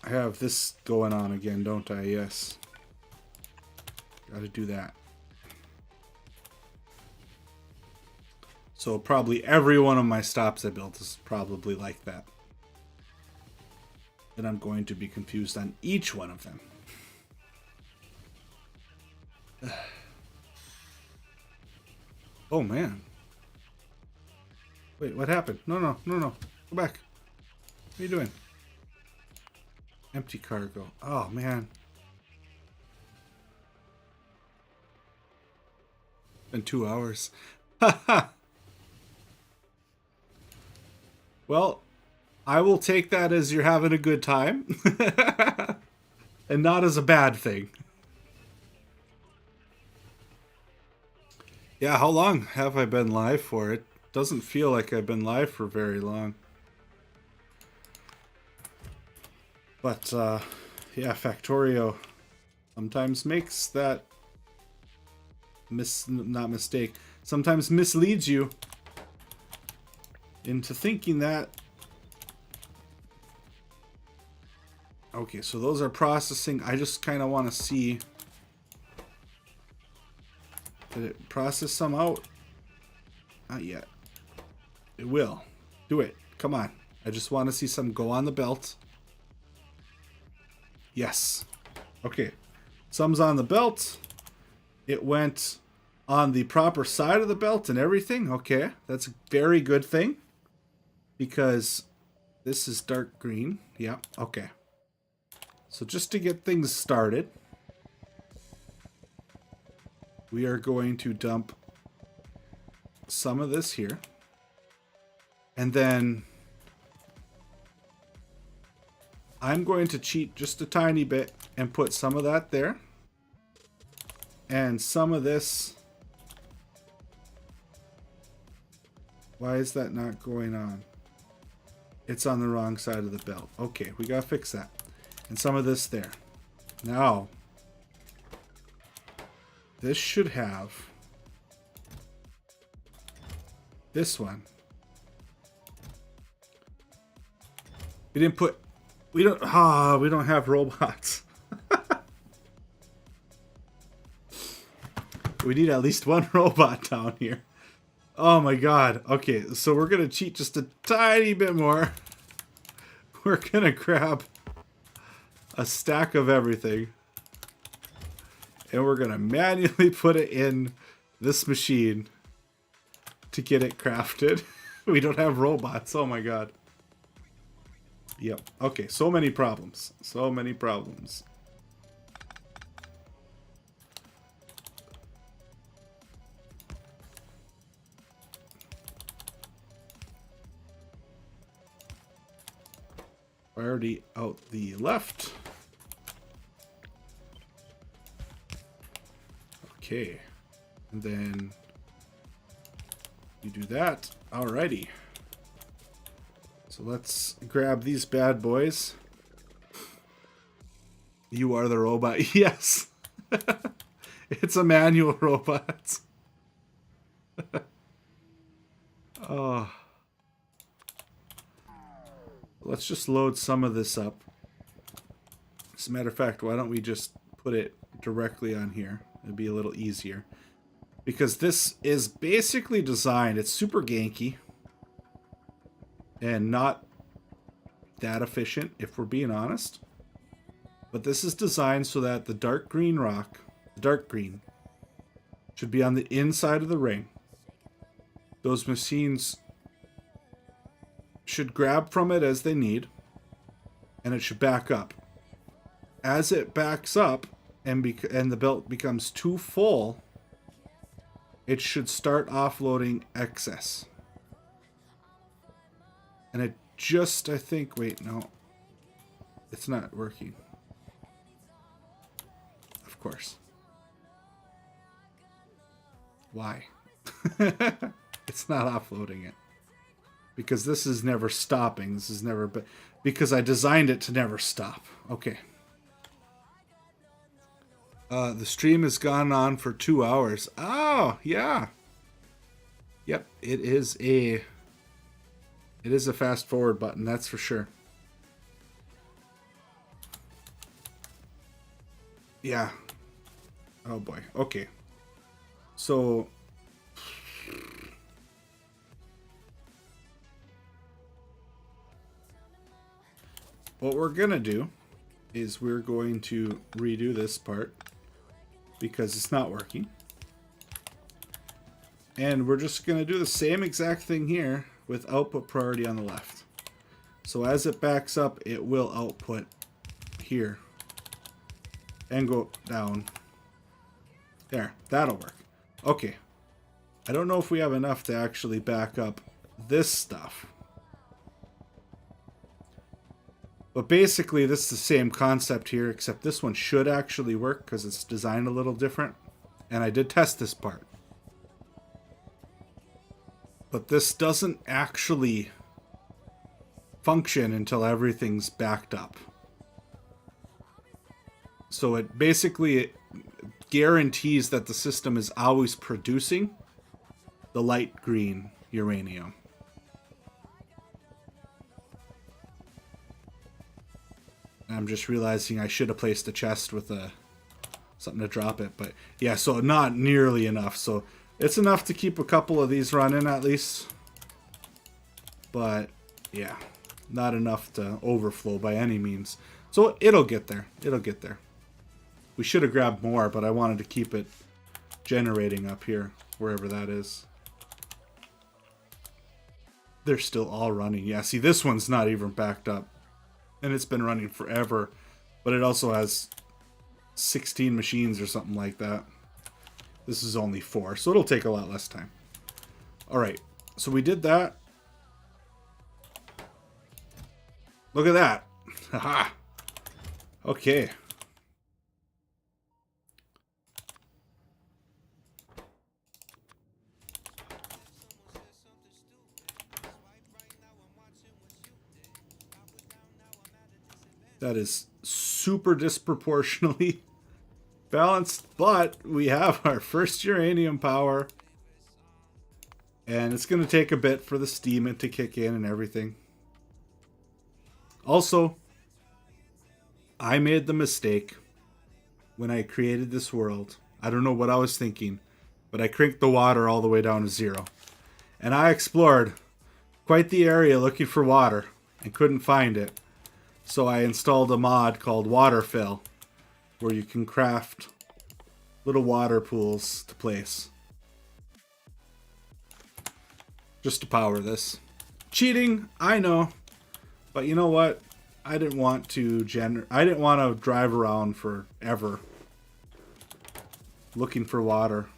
I have this going on again, don't I? Yes. Gotta do that. So probably every one of my stops I built is probably like that. And I'm going to be confused on each one of them. Oh man. Wait, what happened? No. Go back. What are you doing? Empty cargo. Oh man. Been 2 hours. Haha. Well, I will take that as you're having a good time. And not as a bad thing. Yeah, how long have I been live for? It doesn't feel like I've been live for very long. But, yeah, Factorio sometimes makes that not mistake. Sometimes misleads you into thinking that. Okay, so those are processing. I just kind of want to see. Did it process some out? Not yet. It will. Do it. Come on. I just want to see some go on the belt. Yes. Okay. Some's on the belt. It went on the proper side of the belt and everything. Okay. That's a very good thing. Because This is dark green. Yeah, okay. So just to get things started, we are going to dump some of this here. And then I'm going to cheat just a tiny bit and put some of that there. And some of this. Why is that not going on? It's on the wrong side of the belt. Okay, we gotta fix that. And some of this there. Now, this should have this one. We don't have robots. We need at least one robot down here. Oh my god. Okay, so we're gonna cheat just a tiny bit more. We're gonna grab a stack of everything. And we're gonna manually put it in this machine to get it crafted. We don't have robots. Oh my god. Yep. Okay, so many problems. So many problems. Priority out the left. Okay. And then you do that. Alrighty. So let's grab these bad boys. You are the robot. Yes. It's a manual robot. Oh. Let's just load some of this up. As a matter of fact, why don't we just put it directly on here? It'd be a little easier. Because this is basically designed, it's super ganky. And not that efficient, if we're being honest. But this is designed so that the dark green rock, the dark green, should be on the inside of the ring. Those machines should grab from it as they need, and it should back up. As it backs up and the belt becomes too full, it should start offloading excess. And it just, I think, wait, no, it's not working. Of course. Why? It's not offloading it. Because this is never stopping. This is never, but because I designed it to never stop. Okay. The stream has gone on for 2 hours. Oh, yeah. Yep, it is a fast forward button, that's for sure. Yeah. Oh boy. Okay. So what we're gonna do is we're going to redo this part because it's not working. And we're just gonna do the same exact thing here with output priority on the left. So as it backs up, it will output here and go down. There, that'll work. Okay. I don't know if we have enough to actually back up this stuff. But basically, this is the same concept here, except this one should actually work because it's designed a little different. And I did test this part. But this doesn't actually function until everything's backed up. So it basically guarantees that the system is always producing the light green uranium. I'm just realizing I should have placed a chest with something to drop it. But yeah, so not nearly enough. So it's enough to keep a couple of these running at least. But yeah, not enough to overflow by any means. So it'll get there. It'll get there. We should have grabbed more, but I wanted to keep it generating up here, wherever that is. They're still all running. Yeah, see, this one's not even backed up. And it's been running forever. But it also has 16 machines or something like that. This is only 4, so it'll take a lot less time. Alright, so we did that. Look at that. Haha. Okay. That is super disproportionately balanced, but we have our first uranium power. And it's going to take a bit for the steam to kick in and everything. Also, I made the mistake when I created this world. I don't know what I was thinking, but I cranked the water all the way down to 0. And I explored quite the area looking for water and couldn't find it. So I installed a mod called Waterfill, where you can craft little water pools to place. Just to power this. Cheating, I know. But you know what? I didn't want to drive around forever looking for water.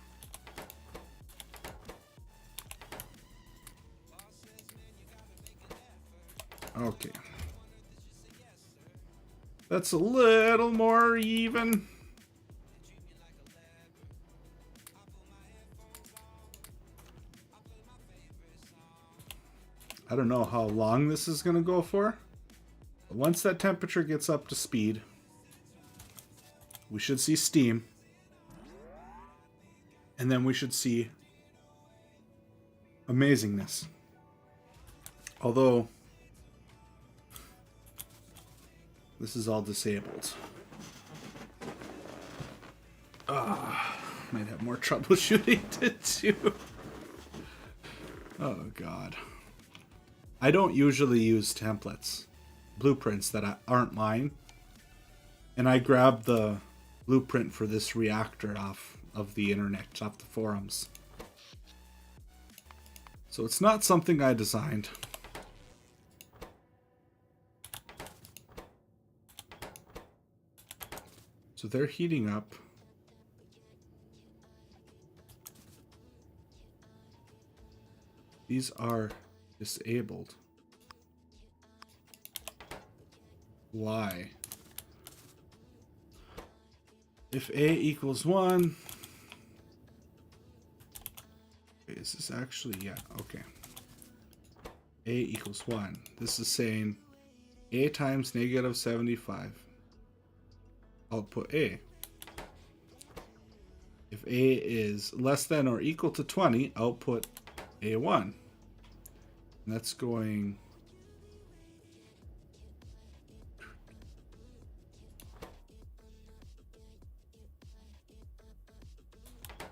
Okay. That's a little more even. I don't know how long this is going to go for. But once that temperature gets up to speed, we should see steam. And then we should see amazingness. Although this is all disabled. Might have more troubleshooting to do. Oh god. I don't usually use templates, blueprints that aren't mine. And I grabbed the blueprint for this reactor off of the internet, off the forums. So it's not something I designed. So they're heating up. These are disabled. Why? If A equals 1... Is this actually... Yeah, okay. A equals 1. This is saying A times negative 75. Output A. If A is less than or equal to 20, output A1. And that's going...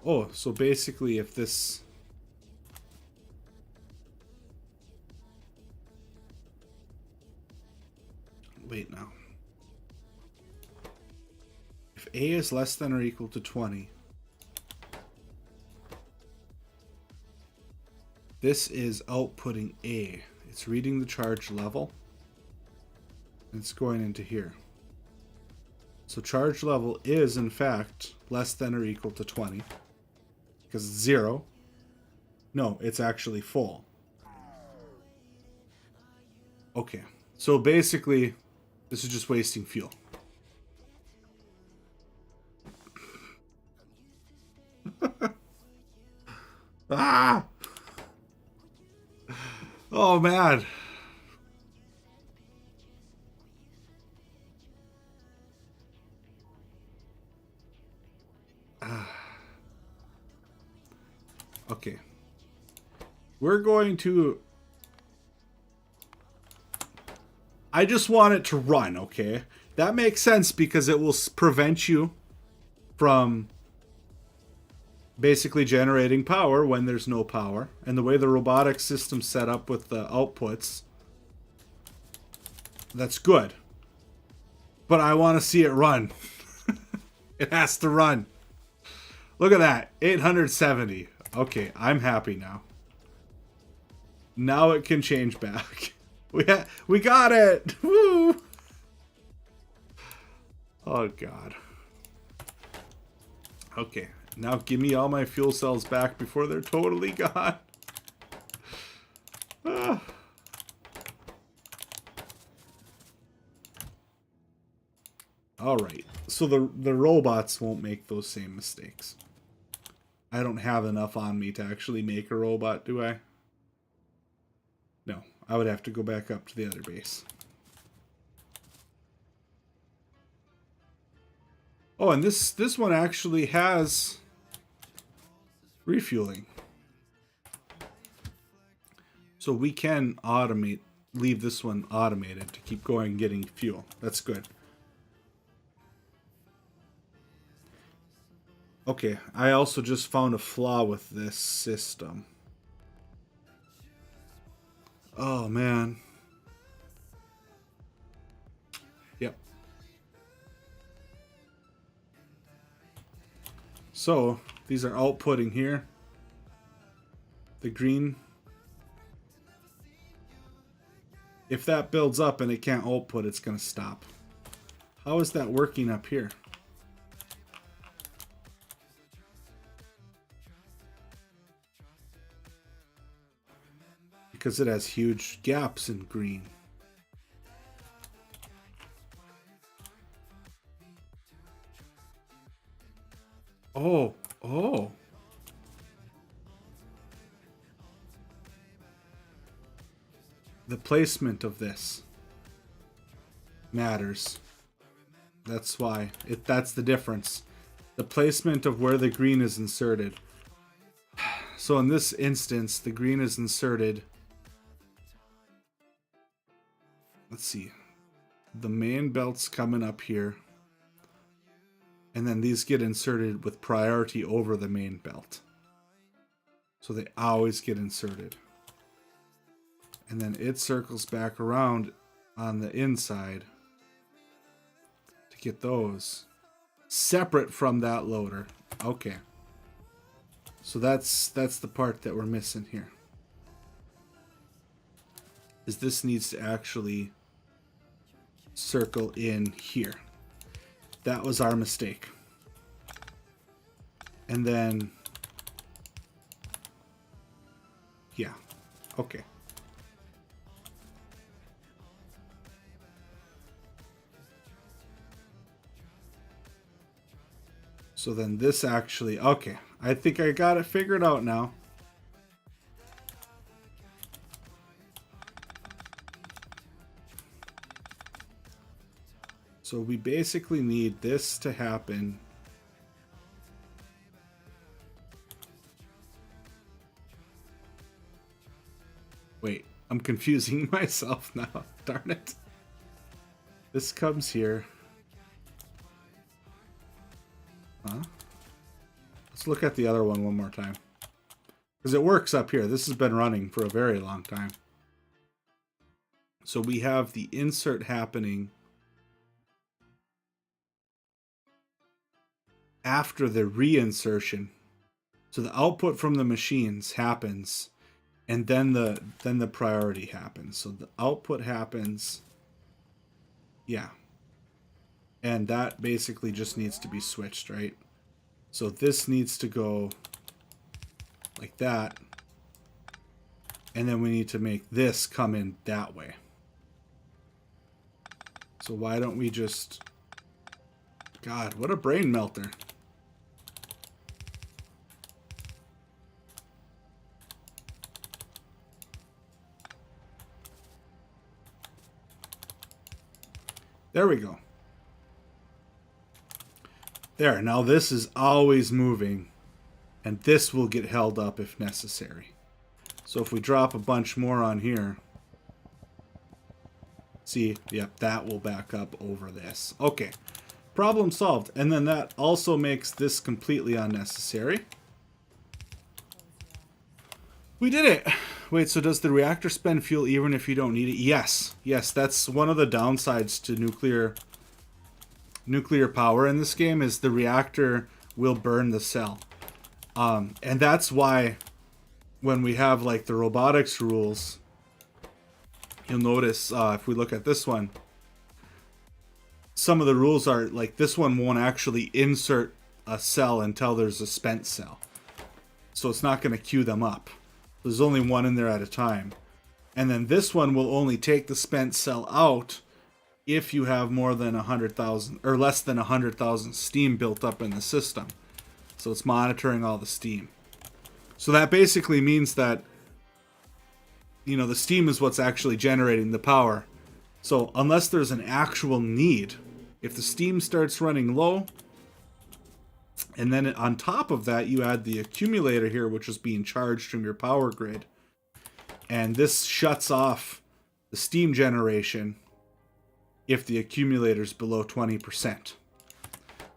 Oh, so basically if this... Wait now. If A is less than or equal to 20, this is outputting A. It's reading the charge level, and it's going into here. So charge level is, in fact, less than or equal to 20, because it's 0. No, it's actually full. Okay, so basically, this is just wasting fuel. Ah! Oh, man. Okay. We're going to... I just want it to run, okay? That makes sense because it will prevent you from basically generating power when there's no power. And the way the robotic system's set up with the outputs, that's good. But I want to see it run. It has to run. Look at that. 870. Okay, I'm happy now. Now it can change back. We got it! Woo! Oh, God. Okay, now give me all my fuel cells back before they're totally gone. Ah. Alright, so the robots won't make those same mistakes. I don't have enough on me to actually make a robot, do I? No, I would have to go back up to the other base. Oh, and this one actually has refueling. So we can leave this one automated to keep going and getting fuel. That's good. Okay, I also just found a flaw with this system. Oh, man. Yep. So, these are outputting here. The green. If that builds up and it can't output, it's going to stop. How is that working up here? Because it has huge gaps in green. Oh, oh. The placement of this matters. That's why. That's the difference. The placement of where the green is inserted. So in this instance, the green is inserted. Let's see. The main belt's coming up here. And then these get inserted with priority over the main belt. So they always get inserted. And then it circles back around on the inside to get those separate from that loader. Okay. So that's the part that we're missing here. Is this needs to actually circle in here. That was our mistake. And then yeah. Okay. So then this actually, okay. I think I got it figured out now. So we basically need this to happen. Wait, I'm confusing myself now. Darn it. This comes here. Huh? Let's look at the other one more time. Because it works up here. This has been running for a very long time. So we have the insert happening after the reinsertion. So the output from the machines happens, and then the priority happens. So the output happens, yeah. And that basically just needs to be switched, right? So this needs to go like that. And then we need to make this come in that way. So why don't we just... God, what a brain melter. There we go. There, now this is always moving, and this will get held up if necessary. So if we drop a bunch more on here, see, yep, that will back up over this. Okay, problem solved. And then that also makes this completely unnecessary. We did it! Wait, so does the reactor spend fuel even if you don't need it? Yes. Yes, that's one of the downsides to nuclear power in this game, is the reactor will burn the cell. And that's why when we have like the robotics rules, you'll notice if we look at this one, some of the rules are like this one won't actually insert a cell until there's a spent cell. So it's not going to queue them up. There's only one in there at a time. And then this one will only take the spent cell out if you have more than 100,000 or less than 100,000 steam built up in the system. So it's monitoring all the steam. So that basically means that, you know, the steam is what's actually generating the power. So unless there's an actual need, if the steam starts running low, and then on top of that you add the accumulator here, which is being charged from your power grid, and this shuts off the steam generation if the accumulator's below 20%.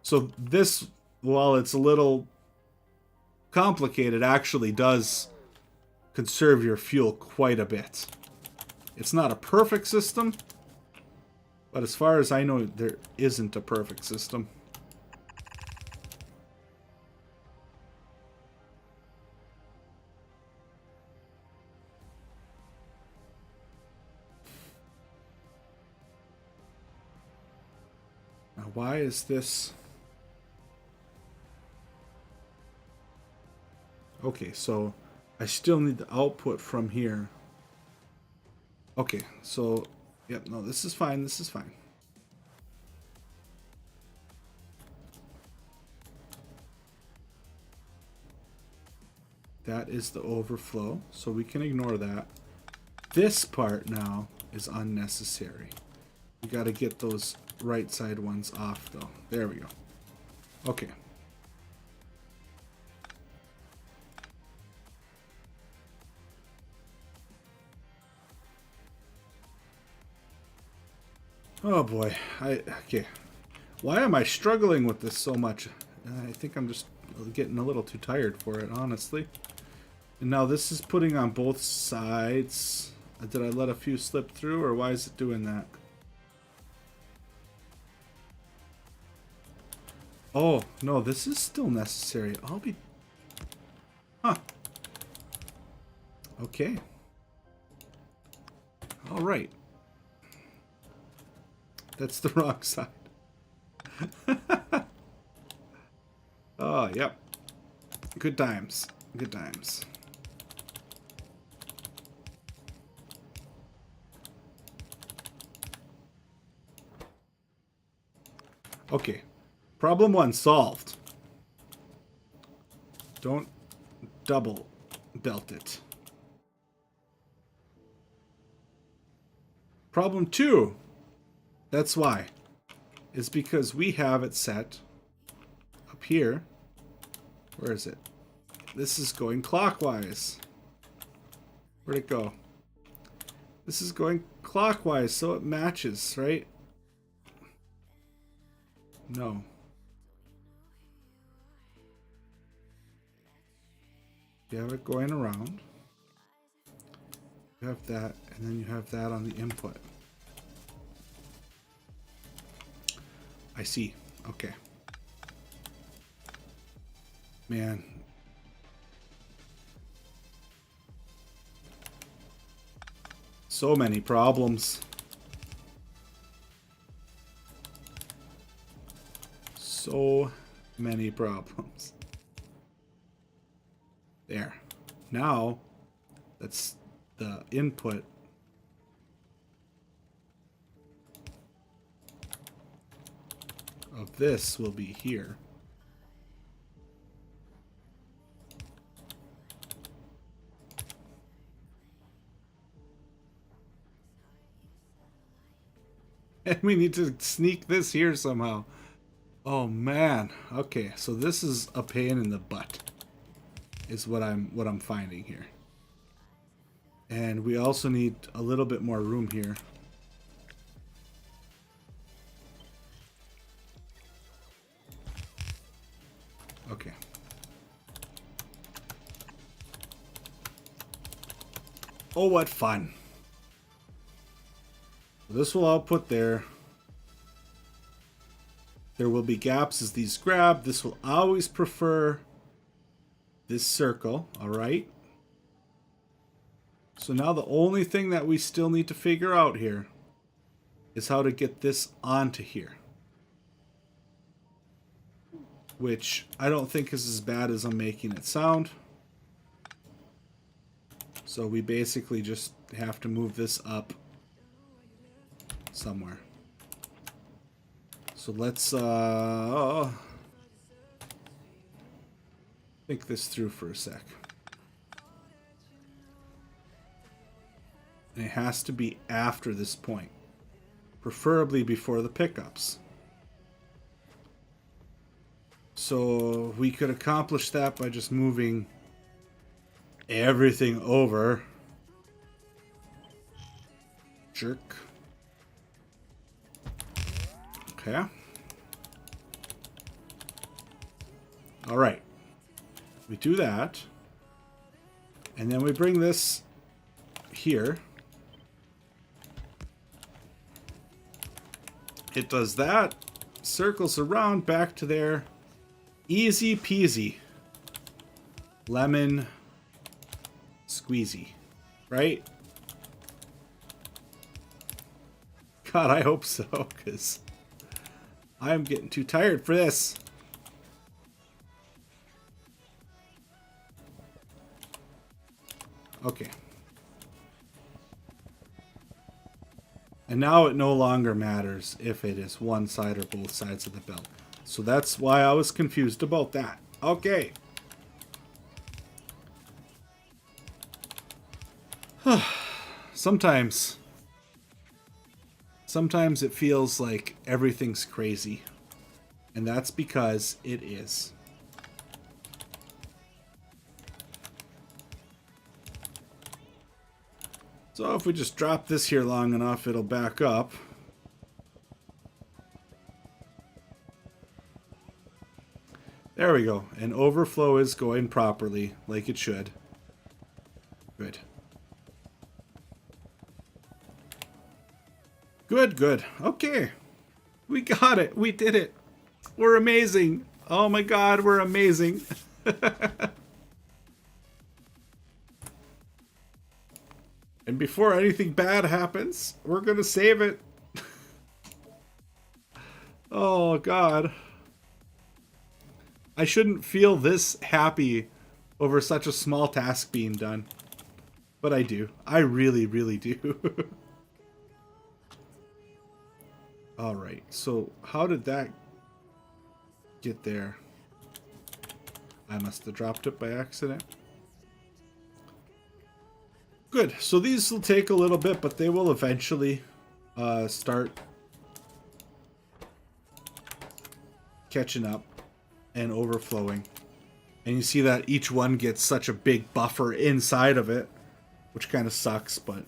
So this, while it's a little complicated, actually does conserve your fuel quite a bit. It's not a perfect system, but as far as I know, there isn't a perfect system. Now, why is this? Okay, so I still need the output from here. Okay, so, yep, no, this is fine, this is fine. That is the overflow, so we can ignore that. This part now is unnecessary. We got to get those right side ones off, though. There we go. Okay. Oh boy, okay. Why am I struggling with this so much? I think I'm just getting a little too tired for it, honestly. And now this is putting on both sides. Did I let a few slip through, or why is it doing that? Oh, no, this is still necessary. I'll be... Huh. Okay. All right. That's the wrong side. Oh, yep. Good times. Good times. Okay. Problem 1 solved. Don't double belt it. Problem 2. That's why. It's because we have it set up here. Where is it? This is going clockwise. Where'd it go? This is going clockwise, so it matches, right? No. You have it going around. You have that, and then you have that on the input. I see. Okay. Man. So many problems. So many problems. There. Now, that's the input. Of this will be here. And we need to sneak this here somehow. Oh man. Okay, so this is a pain in the butt. Is what I'm finding here. And we also need a little bit more room here. Okay. Oh, what fun. This will output there. There will be gaps as these grab. This will always prefer this circle, all right? So now the only thing that we still need to figure out here is how to get this onto here. Which I don't think is as bad as I'm making it sound. So we basically just have to move this up somewhere. So let's think this through for a sec. And it has to be after this point, preferably before the pickups. So we could accomplish that by just moving everything over. Jerk. Okay. All right. We do that. And then we bring this here. It does that. Circles around back to there. Easy peasy. Lemon squeezy. Right? God, I hope so, because I'm getting too tired for this. Okay. And now it no longer matters if it is one side or both sides of the belt. So that's why I was confused about that. Okay. Sometimes it feels like everything's crazy. And that's because it is. So if we just drop this here long enough, it'll back up. There we go. And overflow is going properly, like it should. Good. Good, good. Okay. We got it. We did it. We're amazing. Oh my God, we're amazing. And before anything bad happens, we're gonna save it. Oh God. I shouldn't feel this happy over such a small task being done. But I do. I really, really do. Alright, so how did that get there? I must have dropped it by accident. Good, so these will take a little bit, but they will eventually start catching up and overflowing. And you see that each one gets such a big buffer inside of it, which kind of sucks, but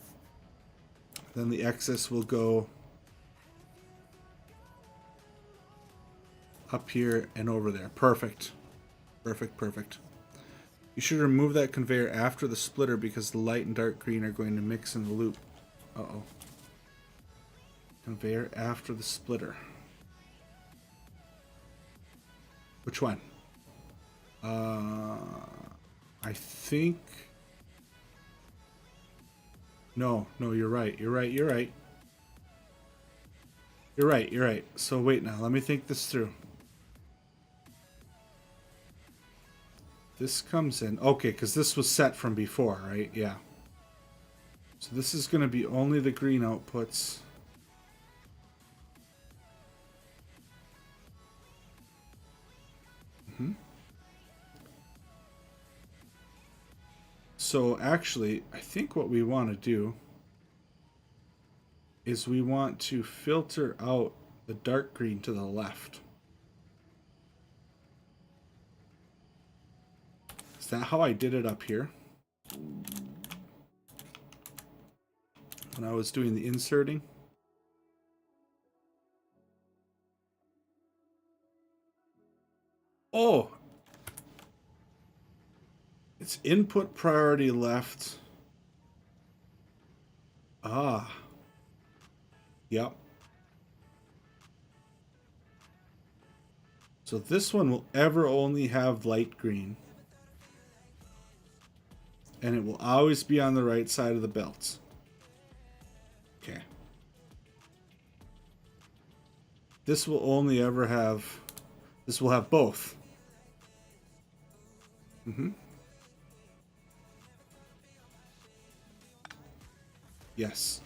then the excess will go up here and over there. Perfect. Perfect, perfect. You should remove that conveyor after the splitter because the light and dark green are going to mix in the loop. Uh-oh. Conveyor after the splitter. Which one? I think... No, you're right. You're right. You're right. You're right. You're right. So wait now. Let me think this through. This comes in. Okay, because this was set from before, right? Yeah. So this is going to be only the green outputs. So actually, I think what we want to do is we want to filter out the dark green to the left. Is that how I did it up here? When I was doing the inserting? Oh! It's input priority left. Ah. Yep. So this one will ever only have light green. And it will always be on the right side of the belt. Okay. This will only ever have... This will have both. Yes.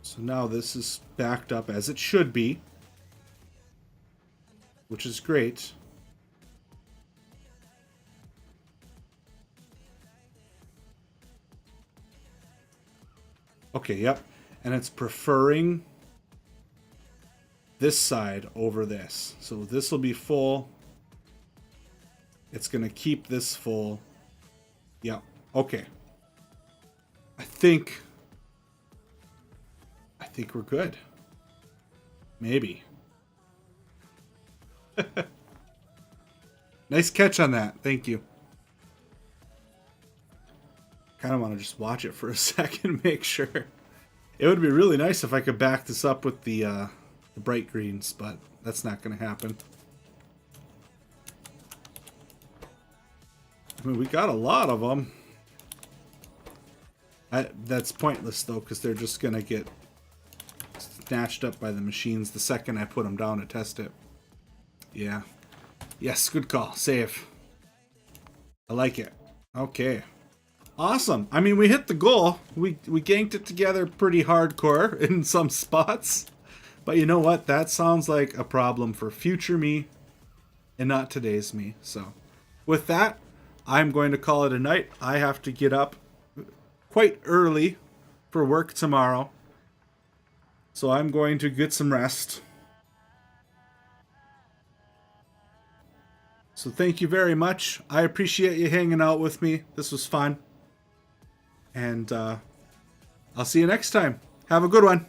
So now this is backed up as it should be, which is great. Okay, yep. And it's preferring this side over this. So this will be full. It's going to keep this full. Yep. Okay. I think we're good. Maybe. Nice catch on that. Thank you. Kind of want to just watch it for a second, make sure. It would be really nice if I could back this up with the bright greens, but that's not going to happen. I mean, we got a lot of them. That's pointless, though, because they're just going to get snatched up by the machines the second I put them down to test it. Yeah. Yes, good call. Save. I like it. Okay. Awesome. I mean, we hit the goal. We ganked it together pretty hardcore in some spots. But you know what? That sounds like a problem for future me and not today's me. So with that, I'm going to call it a night. I have to get up quite early for work tomorrow. So I'm going to get some rest. So thank you very much. I appreciate you hanging out with me. This was fun. And I'll see you next time. Have a good one.